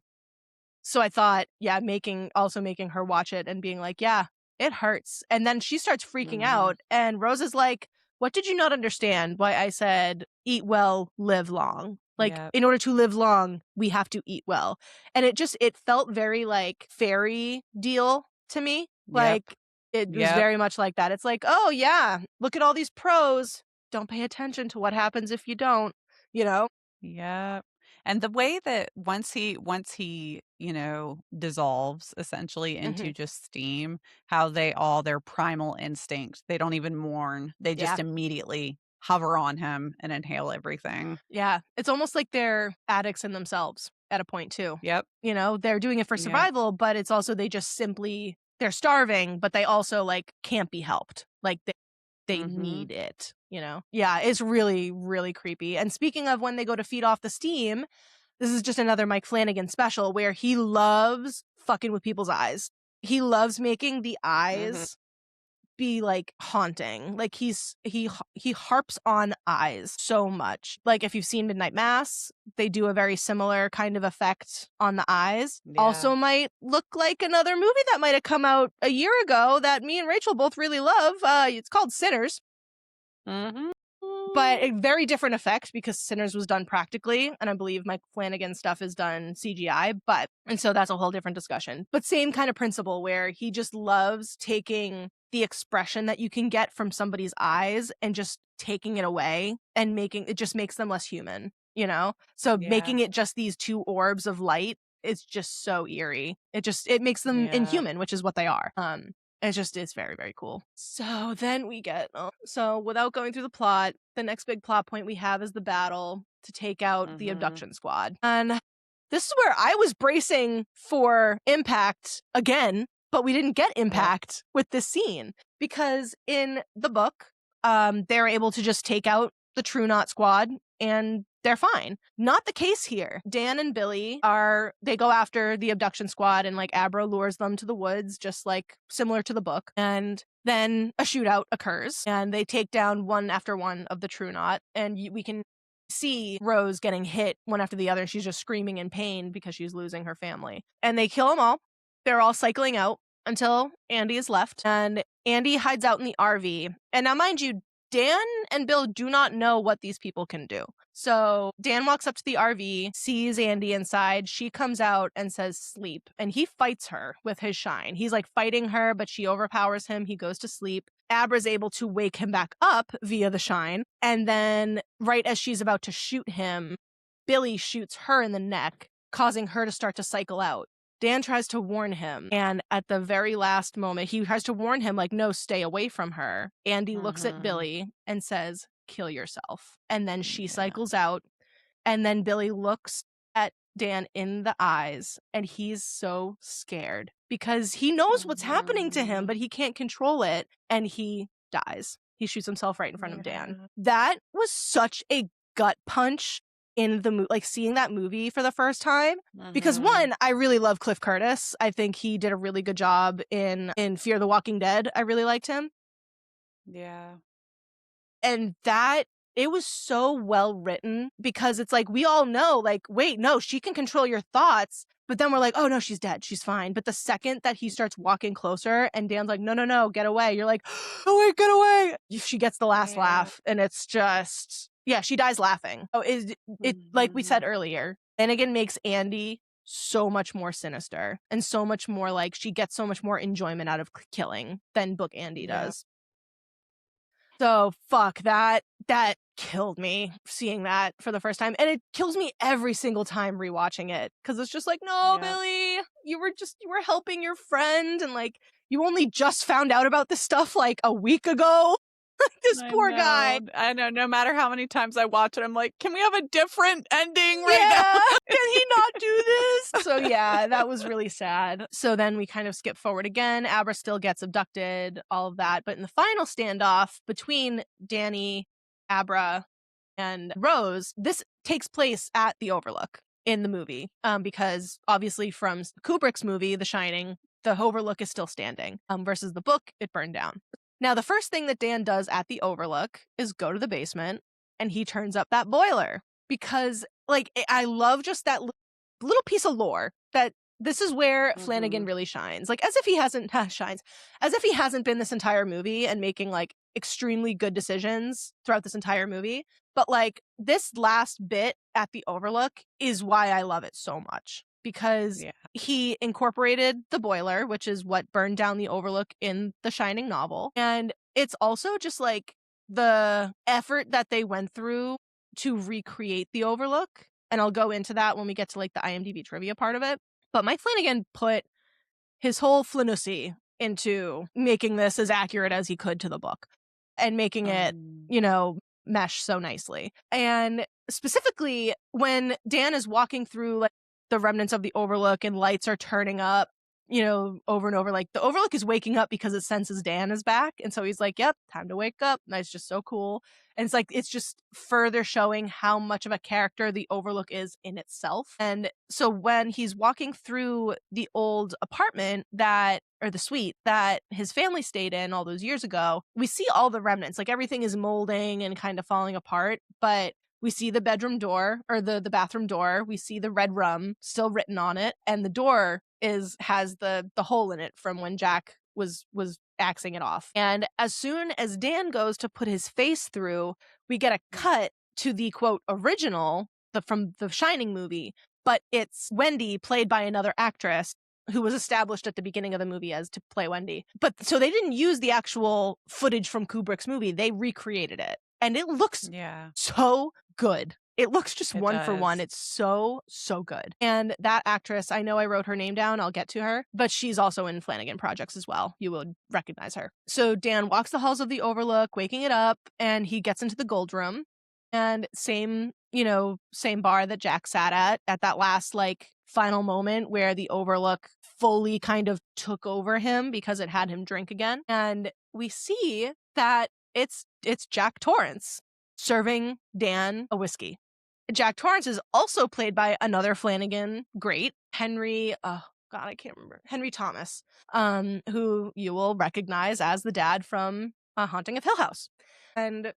So I thought, yeah, making her watch it and being like, yeah, it hurts. And then she starts freaking
Mm-hmm.
out. And Rose is like, what did you not understand? Why I said, eat well, live long. Like,
Yep.
in order to live long, we have to eat well. And it felt very like fairy deal to me.
Yep.
Like, it was
Yep.
very much like that. It's like, oh, yeah, look at all these pros. Don't pay attention to what happens if you don't, you know?
Yep. And the way that once he, dissolves essentially
Hmm.
into just steam, how their primal instinct, they don't even mourn. They just
Yeah.
immediately hover on him and inhale everything.
Yeah, it's almost like they're addicts in themselves at a point too.
Yep.
They're doing it for
Yep.
survival, but it's also they're starving, but they also like can't be helped. Like they
Mhm.
need it. Yeah, it's really, really creepy. And speaking of when they go to feed off the steam, this is just another Mike Flanagan special where he loves fucking with people's eyes. He loves making the
Mhm.
eyes be like haunting. Like he harps on eyes so much. Like if you've seen Midnight Mass, they do a very similar kind of effect on the eyes.
Yeah.
Also might look like another movie that might have come out a year ago that me and Rachel both really love. It's called Sinners.
Mhm.
But a very different effect because Sinners was done practically, and I believe Mike Flanagan stuff is done CGI, and so that's a whole different discussion. But same kind of principle where he just loves taking the expression that you can get from somebody's eyes and just taking it away and making it just makes them less human. So
Yeah.
making it just these two orbs of light is just so eerie. It makes them
Yeah.
inhuman, which is what they are. It's very, very cool. So then we get, so without going through the plot, the next big plot point we have is the battle to take out the
Mhm.
abduction squad. And this is where I was bracing for impact again, but we didn't get
Yep.
impact with this scene because in the book, they're able to just take out the True Knot squad and they're fine. Not the case here. Dan and Billy they go after the abduction squad and like Abra lures them to the woods, just like similar to the book. And then a shootout occurs and they take down one after one of the True Knot. And we can see Rose getting hit one after the other. And she's just screaming in pain because she's losing her family. And they kill them all. They're all cycling out until Andy is left. And Andy hides out in the RV. And now, mind you, Dan and Bill do not know what these people can do. So Dan walks up to the RV, sees Andy inside. She comes out and says, sleep. And he fights her with his shine. He's like fighting her, but she overpowers him. He goes to sleep. Abra's able to wake him back up via the shine. And then, right as she's about to shoot him, Billy shoots her in the neck, causing her to start to cycle out. Dan tries to warn him, and at the very last moment, he tries to warn him, like, no, stay away from her. Andy looks at
Mhm.
Billy and says, kill yourself. And then she
Yeah.
cycles out, and then Billy looks at Dan in the eyes, and he's so scared because he knows what's happening to him,
Mhm.
but he can't control it, and he dies. He shoots himself right in front of Dan.
Yeah.
That was such a gut punch in the movie, like seeing that movie for the first time. Because
Mhm.
one, I really love Cliff Curtis. I think he did a really good job in Fear the Walking Dead. I really liked him.
Yeah.
And that it was so well written because it's like we all know, like, wait, no, she can control your thoughts. But then we're like, oh no, she's dead. She's fine. But the second that he starts walking closer and Dan's like, no, no, no, get away. You're like, oh wait, get away. She gets the last
Yeah.
laugh. And it's just, yeah, she dies laughing. Oh, it like we said
Mhm.
earlier, Finnegan makes Andy so much more sinister and so much more like she gets so much more enjoyment out of killing than Book Andy
Yeah.
does. So fuck that killed me seeing that for the first time. And it kills me every single time rewatching it. Cause it's just like, no,
Yeah.
Billy, you were helping your friend and like you only just found out about this stuff like a week ago. This
I
poor guy.
know. I know. No matter how many times I watch it, I'm like, can we have a different ending right now?
Yeah, can he not do this? So yeah, that was really sad. So then we kind of skip forward again. Abra still gets abducted, all of that. But in the final standoff between Danny, Abra, and Rose, this takes place at the Overlook. in the movie, because obviously from Kubrick's movie, The Shining, the Overlook is still standing, versus the book, it burned down. Now, the first thing that Dan does at the Overlook is go to the basement, and he turns up that boiler because, like, I love just that little piece of lore that this is where Flanagan really shines. Like, as if he hasn't as if he hasn't been this entire movie and making like extremely good decisions throughout this entire movie. But like this last bit at the Overlook is why I love it so much, because he incorporated the boiler, which is what burned down the Overlook in the Shining novel. And it's also just like the effort that they went through to recreate the Overlook. And I'll go into that when we get to like the IMDb trivia part of it. But Mike Flanagan put his whole fluency into making this as accurate as he could to the book and making it, you know, mesh so nicely. And specifically when Dan is walking through like the remnants of the Overlook and lights are turning up, you know, over and over, like the Overlook is waking up because it senses Dan is back. And so he's like, yep, time to wake up. And it's just so cool. And it's like, it's just further showing how much of a character the Overlook is in itself. And so when he's walking through the old apartment or the suite that his family stayed in all those years ago, we see all the remnants, like everything is molding and kind of falling apart, but we see the bedroom door or the bathroom door. We see the red rum still written on it. And the door has the hole in it from when Jack was axing it off. And as soon as Dan goes to put his face through, we get a cut to the quote original from the Shining movie, but it's Wendy played by another actress who was established at the beginning of the movie as to play Wendy. But so they didn't use the actual footage from Kubrick's movie. They recreated it. And it looks so good. It looks just one for one. It's so, so good. And that actress, I know I wrote her name down. I'll get to her. But she's also in Flanagan projects as well. You would recognize her. So Dan walks the halls of the Overlook, waking it up, and he gets into the gold room. And same bar that Jack sat at that last, like, final moment where the Overlook fully kind of took over him because it had him drink again. And we see that it's Jack Torrance serving Dan a whiskey. Jack Torrance is also played by another Flanagan great, Henry Thomas, who you will recognize as the dad from Haunting of Hill House. And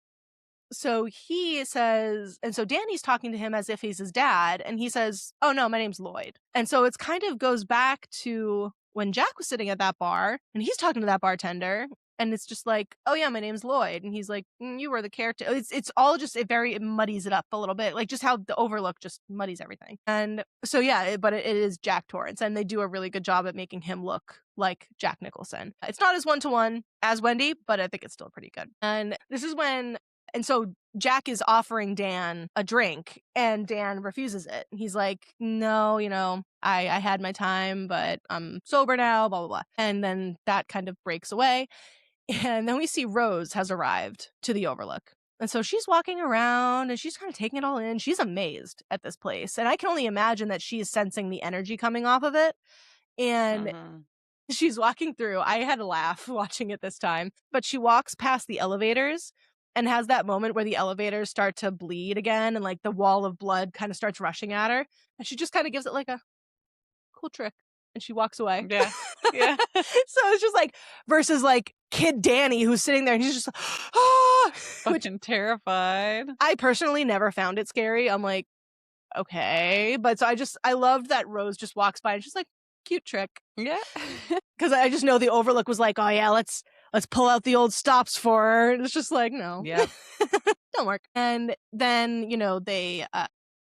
so he says, and so Danny's talking to him as if he's his dad, and he says, oh no, my name's Lloyd. And so it's kind of goes back to when Jack was sitting at that bar, and he's talking to that bartender, and it's just like, oh yeah, my name's Lloyd. And he's like, you were the character. It's all just, it muddies it up a little bit. Like just how the Overlook just muddies everything. And so yeah, but it is Jack Torrance. And they do a really good job at making him look like Jack Nicholson. It's not as one-to-one as Wendy, but I think it's still pretty good. And this is when, and so Jack is offering Dan a drink and Dan refuses it. He's like, no, I had my time, but I'm sober now, blah, blah, blah. And then that kind of breaks away. And then we see Rose has arrived to the Overlook. And so she's walking around and she's kind of taking it all in. She's amazed at this place. And I can only imagine that she's sensing the energy coming off of it. And she's walking through. I had a laugh watching it this time. But she walks past the elevators and has that moment where the elevators start to bleed again and like the wall of blood kind of starts rushing at her. And she just kind of gives it like a cool trick. And she walks away.
Yeah. Yeah.
So it's just like, versus like kid Danny who's sitting there and he's just like, ah,
fucking terrified.
I personally never found it scary. I'm like, okay. But so I loved that Rose just walks by and she's like, cute trick.
Yeah.
Because I just know the Overlook was like, oh yeah, let's pull out the old stops for her. And it's just like, no.
Yeah.
Don't work. And then,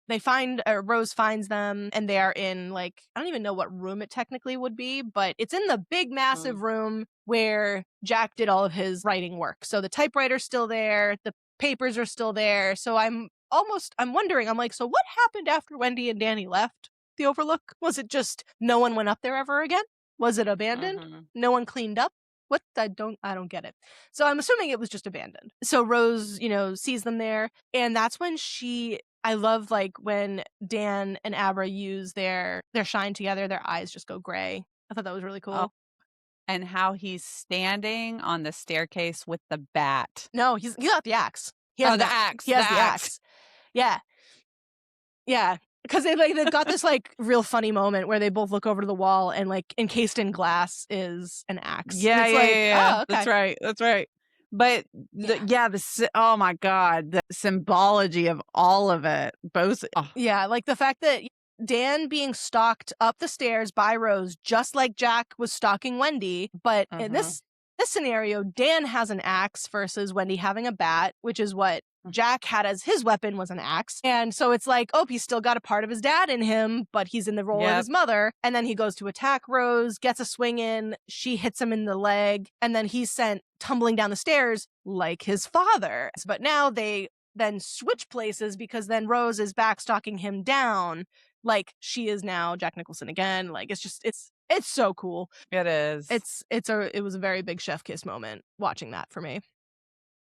they find, Rose finds them, and they are in, like, I don't even know what room it technically would be, but it's in the big, massive room where Jack did all of his writing work. So the typewriter's still there, the papers are still there. So I'm wondering, I'm like, so what happened after Wendy and Danny left the Overlook? Was it just no one went up there ever again? Was it abandoned? No one cleaned up? What? I don't get it. So I'm assuming it was just abandoned. So Rose, sees them there, and that's when I love, like, when Dan and Abra use their shine together, their eyes just go gray. I thought that was really cool.
Oh. And how he's standing on the staircase with the bat.
No, he's got the axe.
The axe.
He has the axe. Yeah. Yeah. Because they've got this like real funny moment where they both look over to the wall and like encased in glass is an axe.
Yeah,
and it's
yeah,
like,
yeah.
oh, okay.
That's right. But oh my God, the symbology of all of it, both. Oh.
Yeah, like the fact that Dan being stalked up the stairs by Rose, just like Jack was stalking Wendy, but in this scenario, Dan has an axe versus Wendy having a bat, which is what Jack had as his weapon was an axe. And so it's like, oh, he's still got a part of his dad in him, but he's in the role of his mother. And then he goes to attack Rose, gets a swing in, she hits him in the leg, and then he's sent tumbling down the stairs like his father. But now they then switch places because then Rose is back stalking him down like she is now Jack Nicholson again. Like it's so cool.
It is.
It was a very big chef kiss moment watching that for me.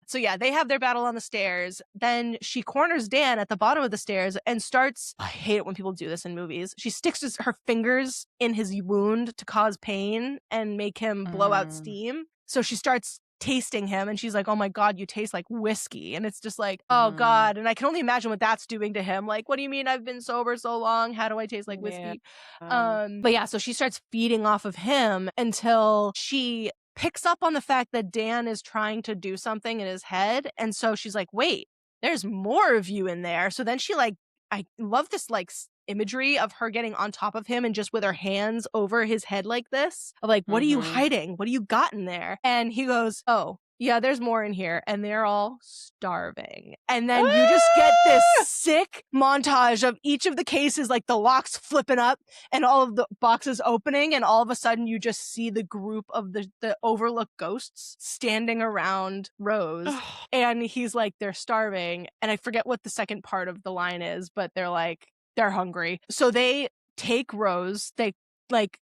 So yeah, they have their battle on the stairs. Then she corners Dan at the bottom of the stairs and starts, I hate it when people do this in movies. She sticks her fingers in his wound to cause pain and make him blow out steam. So she starts tasting him and she's like, oh my God, you taste like whiskey. And it's just like, oh God. And I can only imagine what that's doing to him. Like, what do you mean I've been sober so long? How do I taste like whiskey? But yeah, so she starts feeding off of him until she picks up on the fact that Dan is trying to do something in his head. And so she's like, wait, there's more of you in there. So then she I love this imagery of her getting on top of him and just with her hands over his head like this of like, what are you hiding? What do you got in there? And he goes, oh, yeah, there's more in here. And they're all starving. And then you just get this sick montage of each of the cases, like the locks flipping up and all of the boxes opening. And all of a sudden you just see the group of the Overlook ghosts standing around Rose. And he's like, they're starving. And I forget what the second part of the line is, but they're like, they're hungry. So they take Rose, they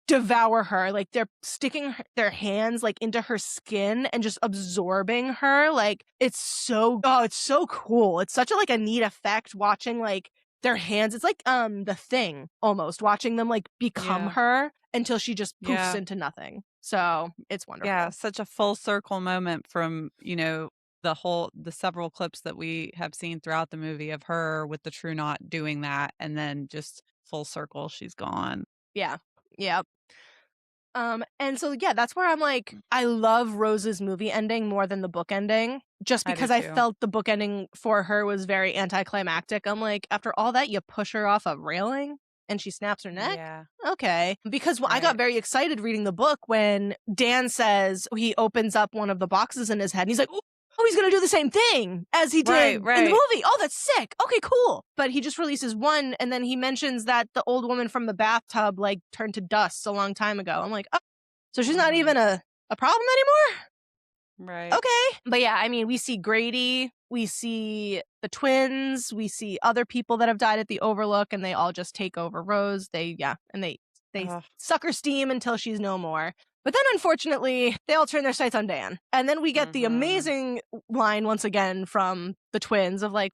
devour her, like they're sticking their hands into her skin and just absorbing her. Like it's so cool. It's such a neat effect watching their hands. It's like The Thing almost, watching them become her until she just poofs into nothing. So it's wonderful.
Yeah, such a full circle moment from, the several clips that we have seen throughout the movie of her with the True Knot doing that, and then just full circle, she's gone.
Yeah. Yep. And so that's where I'm like, I love Rose's movie ending more than the book ending, just because I felt the book ending for her was very anticlimactic. I'm like, after all that, you push her off a railing and she snaps her neck? Yeah. Okay. Because I got very excited reading the book when Dan says he opens up one of the boxes in his head and he's like, oh, he's going to do the same thing as he did in the movie. Oh, that's sick. Okay, cool. But he just releases one, and then he mentions that the old woman from the bathtub, turned to dust a long time ago. I'm like, oh, so she's not even a problem anymore?
Right.
Okay. But yeah, I mean, we see Grady, we see the twins, we see other people that have died at the Overlook, and they all just take over Rose. They suck her steam until she's no more. But then, unfortunately, they all turn their sights on Dan. And then we get the amazing line once again from the twins of I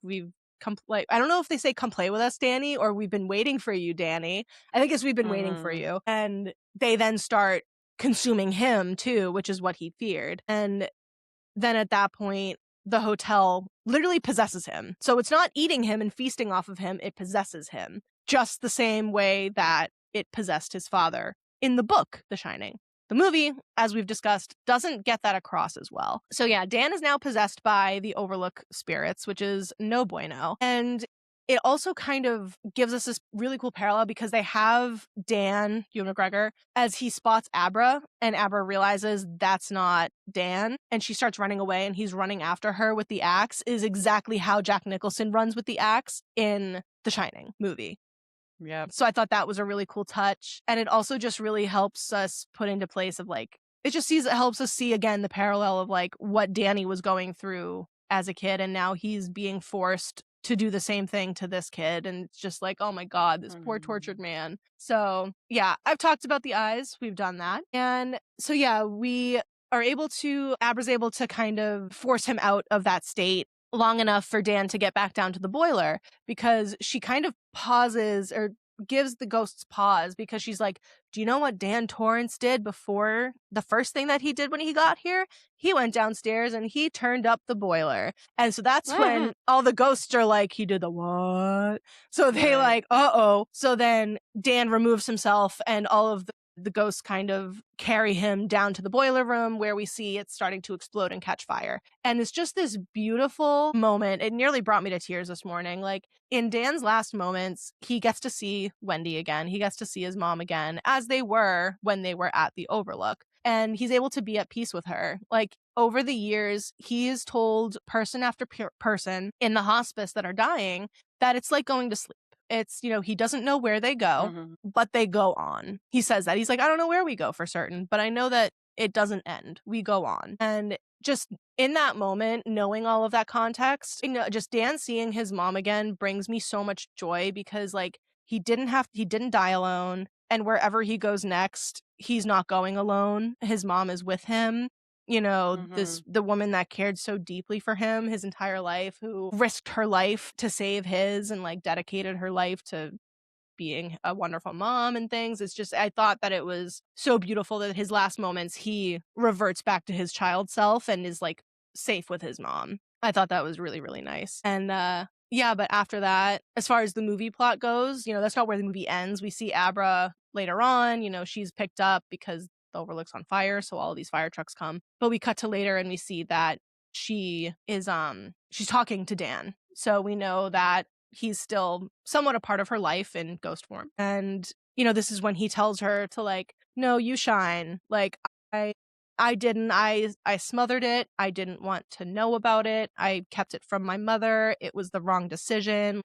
don't know if they say come play with us, Danny, or we've been waiting for you, Danny. I think it's we've been waiting for you. And they then start consuming him too, which is what he feared. And then at that point, the hotel literally possesses him. So it's not eating him and feasting off of him, it possesses him. Just the same way that it possessed his father in the book, The Shining. The movie, as we've discussed, doesn't get that across as well. So yeah, Dan is now possessed by the Overlook spirits, which is no bueno. And it also kind of gives us this really cool parallel because they have Dan, Ewan McGregor, as he spots Abra, and Abra realizes that's not Dan, and she starts running away, and he's running after her with the axe, is exactly how Jack Nicholson runs with the axe in The Shining movie.
Yeah.
So I thought that was a really cool touch. And it also just really helps us put into place of it helps us see again the parallel of what Danny was going through as a kid. And now he's being forced to do the same thing to this kid. And it's just oh my God, this poor tortured man. So yeah, I've talked about the eyes. We've done that. And so yeah, Abra's able to kind of force him out of that state long enough for Dan to get back down to the boiler, because she kind of pauses or gives the ghosts pause because she's like, do you know what Dan Torrance did before the first thing that he did when he got here? He went downstairs and he turned up the boiler. And so that's when all the ghosts are like, he did the what? So they like, uh-oh. So then Dan removes himself and all of the ghosts kind of carry him down to the boiler room where we see it's starting to explode and catch fire. And it's just this beautiful moment. It nearly brought me to tears this morning. Like in Dan's last moments, he gets to see Wendy again. He gets to see his mom again, as they were when they were at the Overlook. And he's able to be at peace with her. Like over the years, he's told person after person in the hospice that are dying that it's like going to sleep. It's, he doesn't know where they go, but they go on. He says that. He's like, I don't know where we go for certain, but I know that it doesn't end. We go on. And just in that moment, knowing all of that context, just Dan seeing his mom again brings me so much joy because like he didn't die alone. And wherever he goes next, he's not going alone. His mom is with him. The woman that cared so deeply for him his entire life, who risked her life to save his and like dedicated her life to being a wonderful mom and things. It's just, I thought that it was so beautiful that his last moments, he reverts back to his child self and is like safe with his mom. I thought that was really, really nice. And, yeah, but after that, as far as the movie plot goes, that's not where the movie ends. We see Abra later on, she's picked up because the Overlook's on fire, so all of these fire trucks come. But we cut to later and we see that she is she's talking to Dan. So we know that he's still somewhat a part of her life in ghost form. And this is when he tells her to like, no, you shine. Like I didn't. I smothered it. I didn't want to know about it. I kept it from my mother. It was the wrong decision.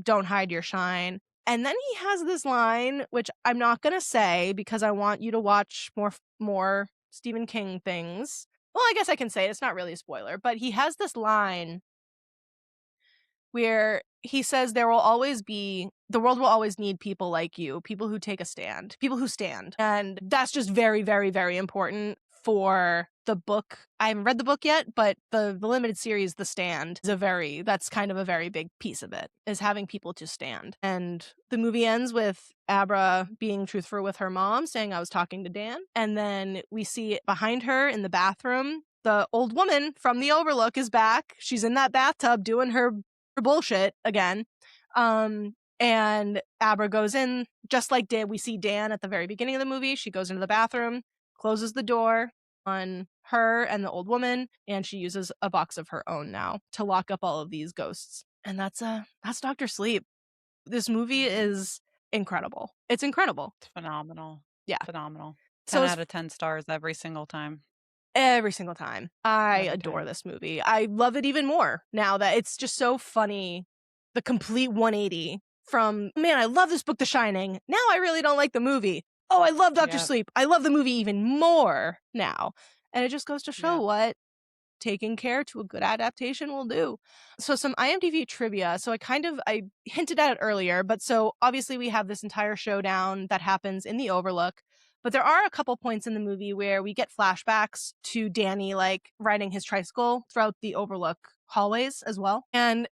Don't hide your shine. And then he has this line, which I'm not going to say because I want you to watch more Stephen King things. Well, I guess I can say it. It's not really a spoiler, but he has this line where he says the world will always need people like you, people who take a stand, people who stand. And that's just very, very, very important for the book. I haven't read the book yet, but the limited series, The Stand, that's kind of a very big piece of it, is having people to stand. And the movie ends with Abra being truthful with her mom, saying, I was talking to Dan. And then we see behind her in the bathroom, the old woman from the Overlook is back. She's in that bathtub doing her bullshit again. And Abra goes in, just like we see Dan at the very beginning of the movie. She goes into the bathroom, closes the door on her and the old woman, and she uses a box of her own now to lock up all of these ghosts. And that's Dr. Sleep. This movie is incredible. It's incredible.
It's phenomenal.
Yeah.
Phenomenal. 10 out of 10 stars every single time.
Every single time. I adore this movie. I love it even more now that it's just so funny. The complete 180 from, man, I love this book, The Shining. Now I really don't like the movie. Oh, I love Dr. Sleep. I love the movie even more now. And it just goes to show what taking care to a good adaptation will do. So some IMDb trivia. So I hinted at it earlier, but so obviously we have this entire showdown that happens in the Overlook. But there are a couple points in the movie where we get flashbacks to Danny, like, riding his tricycle throughout the Overlook hallways as well. And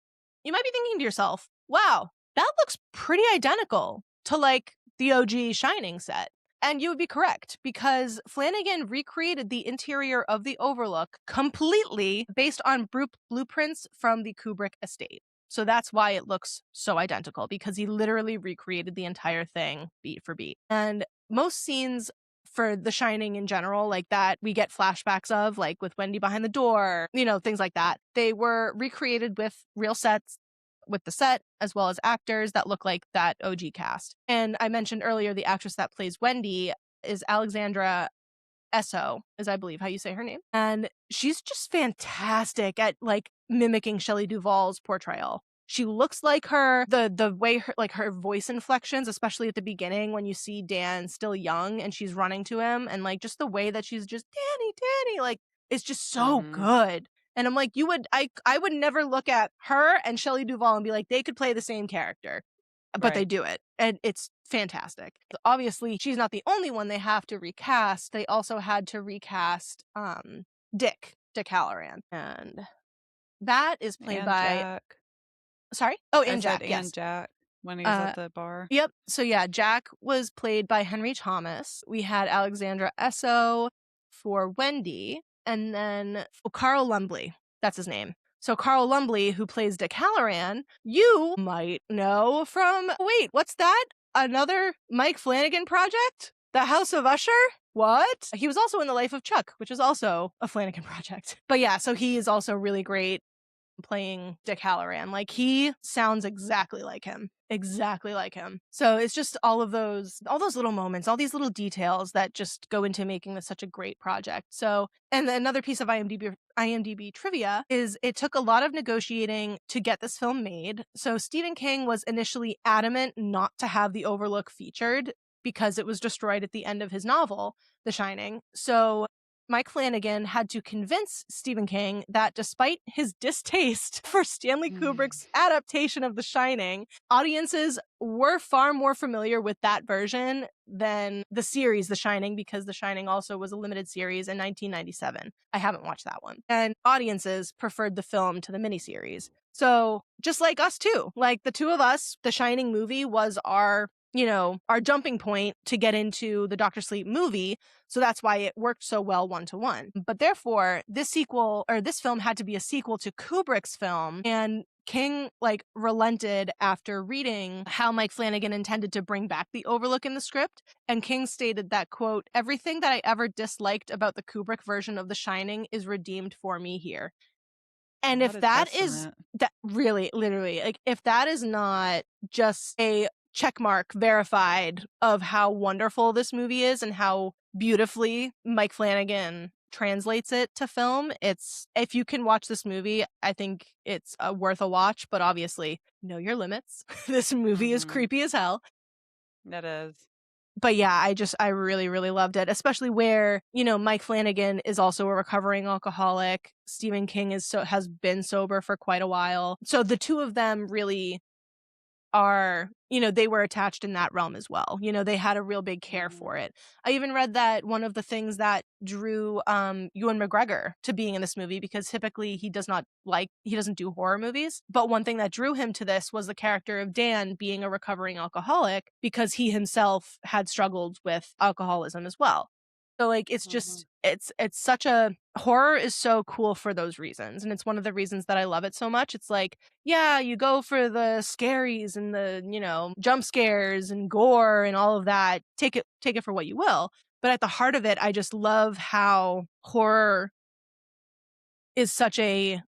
you might be thinking to yourself, wow, that looks pretty identical to, like, the OG Shining set. And you would be correct, because Flanagan recreated the interior of the Overlook completely based on blueprints from the Kubrick estate. So that's why it looks so identical, because he literally recreated the entire thing beat for beat. And most scenes for The Shining in general, like that we get flashbacks of, like with Wendy behind the door, things like that, they were recreated with real sets, with the set, as well as actors that look like that OG cast. And I mentioned earlier the actress that plays Wendy is Alexandra Esso, is I believe how you say her name. And she's just fantastic at like mimicking Shelley Duvall's portrayal. She looks like her, the way her voice inflections, especially at the beginning when you see Dan still young and she's running to him, and like just the way that she's just Danny, like it's just so good. And I'm like, I would never look at her and Shelley Duvall and be like, they could play the same character, but they do it. And it's fantastic. Obviously, she's not the only one they have to recast. They also had to recast Dick Halloran. And that is played by...
Jack.
Sorry? Oh,
and
Jack,
yes.
yes.
And Jack. when he was at the bar.
Yep. So yeah, Jack was played by Henry Thomas. We had Alexandra Esso for Wendy, and then Carl Lumbly. That's his name. So Carl Lumbly, who plays Dick Halloran, you might know from, wait, what's that? Another Mike Flanagan project? The House of Usher? What? He was also in The Life of Chuck, which is also a Flanagan project. But yeah, so he is also really great playing Dick Halloran. Like, he sounds exactly like him. Exactly like him. So it's just all those little moments, all these little details that just go into making this such a great project. So, and another piece of IMDb trivia is it took a lot of negotiating to get this film made. So Stephen King was initially adamant not to have the Overlook featured because it was destroyed at the end of his novel, The Shining. So Mike Flanagan had to convince Stephen King that despite his distaste for Stanley Kubrick's adaptation of The Shining, audiences were far more familiar with that version than the series The Shining, because The Shining also was a limited series in 1997. I haven't watched that one. And audiences preferred the film to the miniseries. So just like us too, like the two of us, The Shining movie was our jumping point to get into the Dr. Sleep movie. So that's why it worked so well 1-to-1. But therefore, this film had to be a sequel to Kubrick's film. And King relented after reading how Mike Flanagan intended to bring back the Overlook in the script. And King stated that, quote, "Everything that I ever disliked about the Kubrick version of The Shining is redeemed for me here." And if that is that really, literally, if that is not just a checkmark verified of how wonderful this movie is and how beautifully Mike Flanagan translates it to film, if you can watch this movie, I think it's worth a watch, but obviously know your limits. This movie is creepy as hell.
That is.
But yeah, I really, really loved it, especially where, Mike Flanagan is also a recovering alcoholic. Stephen King has been sober for quite a while. So the two of them really are, they were attached in that realm as well. They had a real big care for it. I even read that one of the things that drew Ewan McGregor to being in this movie, because typically he doesn't do horror movies, but one thing that drew him to this was the character of Dan being a recovering alcoholic, because he himself had struggled with alcoholism as well. So it's just it's such a horror is so cool for those reasons, and it's one of the reasons that I love it so much. It's yeah, you go for the scaries and the jump scares and gore and all of that. Take it for what you will, but at the heart of it, I just love how horror is such a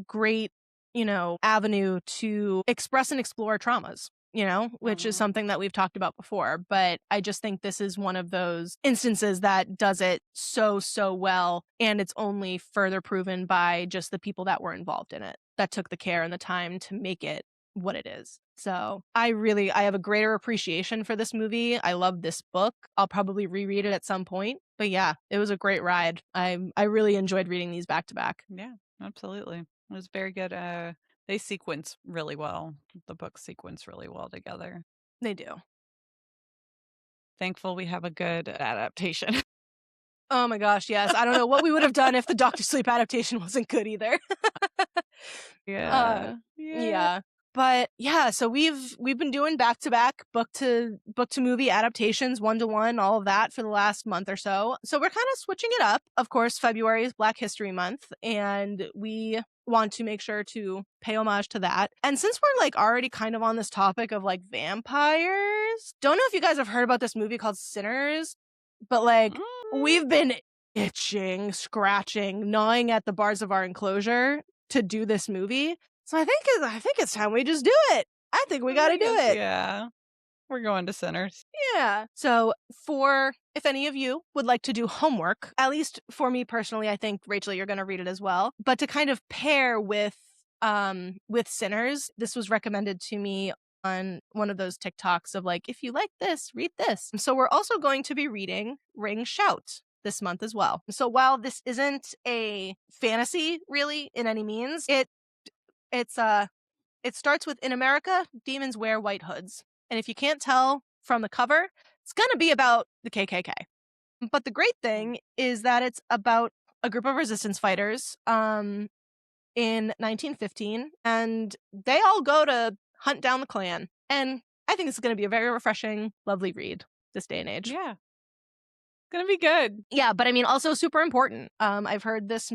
great avenue to express and explore traumas, which is something that we've talked about before. But I just think this is one of those instances that does it so, so well. And it's only further proven by just the people that were involved in it, that took the care and the time to make it what it is. So I have a greater appreciation for this movie. I love this book. I'll probably reread it at some point. But yeah, it was a great ride. I really enjoyed reading these back to back.
Yeah, absolutely. It was very good. They sequence really well. The books sequence really well together.
They do.
Thankful we have a good adaptation.
Oh my gosh, yes. I don't know what we would have done if the Dr. Sleep adaptation wasn't good either.
Yeah.
But yeah, so we've been doing back-to-back book to movie adaptations, 1-to-1, all of that for the last month or so. So we're kind of switching it up. Of course, February is Black History Month, and we want to make sure to pay homage to that. And since we're already kind of on this topic of vampires, don't know if you guys have heard about this movie called Sinners, but we've been itching, scratching, gnawing at the bars of our enclosure to do this movie. So I think it's time we just do it. I think we got to do it.
Yeah. We're going to Sinners.
Yeah. So if any of you would like to do homework, at least for me personally, I think, Rachel, you're going to read it as well. But to kind of pair with Sinners, this was recommended to me on one of those TikToks of if you like this, read this. So we're also going to be reading Ring Shout this month as well. So while this isn't a fantasy really in any means, it starts with, in America, demons wear white hoods. And if you can't tell from the cover, it's going to be about the KKK. But the great thing is that it's about a group of resistance fighters in 1915, and they all go to hunt down the clan. And I think this is going to be a very refreshing, lovely read this day and age.
Yeah. Gonna be good.
Yeah, but I mean, also super important. I've heard this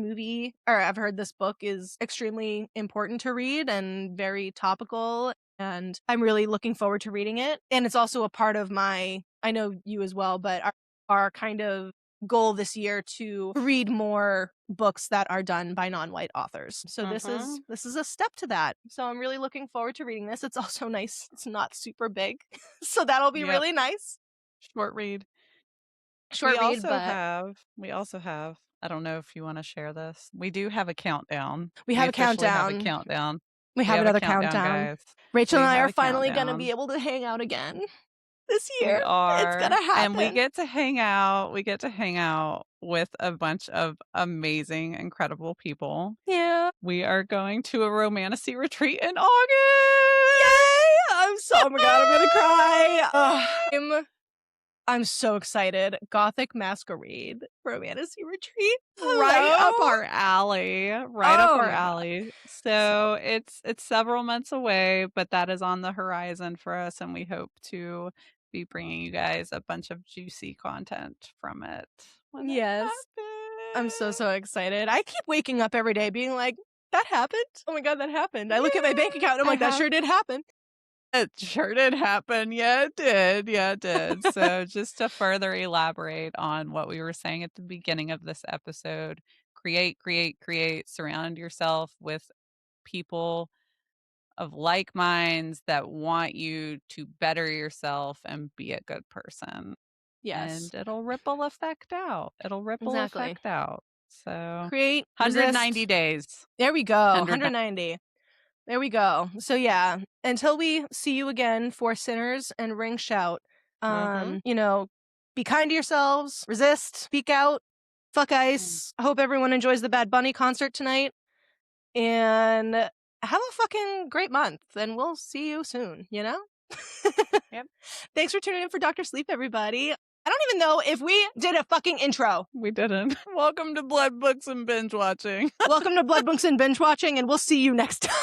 book is extremely important to read and very topical, and I'm really looking forward to reading it. And it's also a part of I know you as well, but our kind of goal this year to read more books that are done by non-white authors. So this is a step to that. So I'm really looking forward to reading this. It's also nice. It's not super big. So that'll be really nice.
Short read.
We
also have, I don't know if you want to share this. We do have a countdown.
We have a
officially
countdown.
have a countdown.
We have another countdown,
guys.
Rachel and I are finally going to be able to hang out again this year.
We are.
It's going to happen.
And we get to hang out. We get to hang out with a bunch of amazing, incredible people.
Yeah.
We are going to a romantasy retreat in August.
Yay! Oh my God, I'm going to cry. I'm so excited. Gothic Masquerade Romantasy Retreat.
Right up our alley. Alley. So it's several months away, but that is on the horizon for us, and we hope to be bringing you guys a bunch of juicy content from it.
Yes. I'm so excited. I keep waking up every day being like, that happened? Oh my God, that happened. I look at my bank account and I'm like, that sure did happen.
It sure did happen. Yeah, it did. Yeah, it did. So just to further elaborate on what we were saying at the beginning of this episode, create. Surround yourself with people of like minds that want you to better yourself and be a good person.
Yes.
And it'll ripple effect out. Effect out. So
create
190 days.
There we go. 190. There we go. So yeah, until we see you again for Sinners and Ring Shout, be kind to yourselves, resist, speak out, fuck ice. I hope everyone enjoys the Bad Bunny concert tonight, and have a fucking great month, and we'll see you soon, Yep. Thanks for tuning in for Dr. Sleep, everybody. I don't even know if we did a fucking intro.
We didn't. Welcome to Blood Books and Binge Watching.
Welcome to Blood Books and Binge Watching, and we'll see you next time.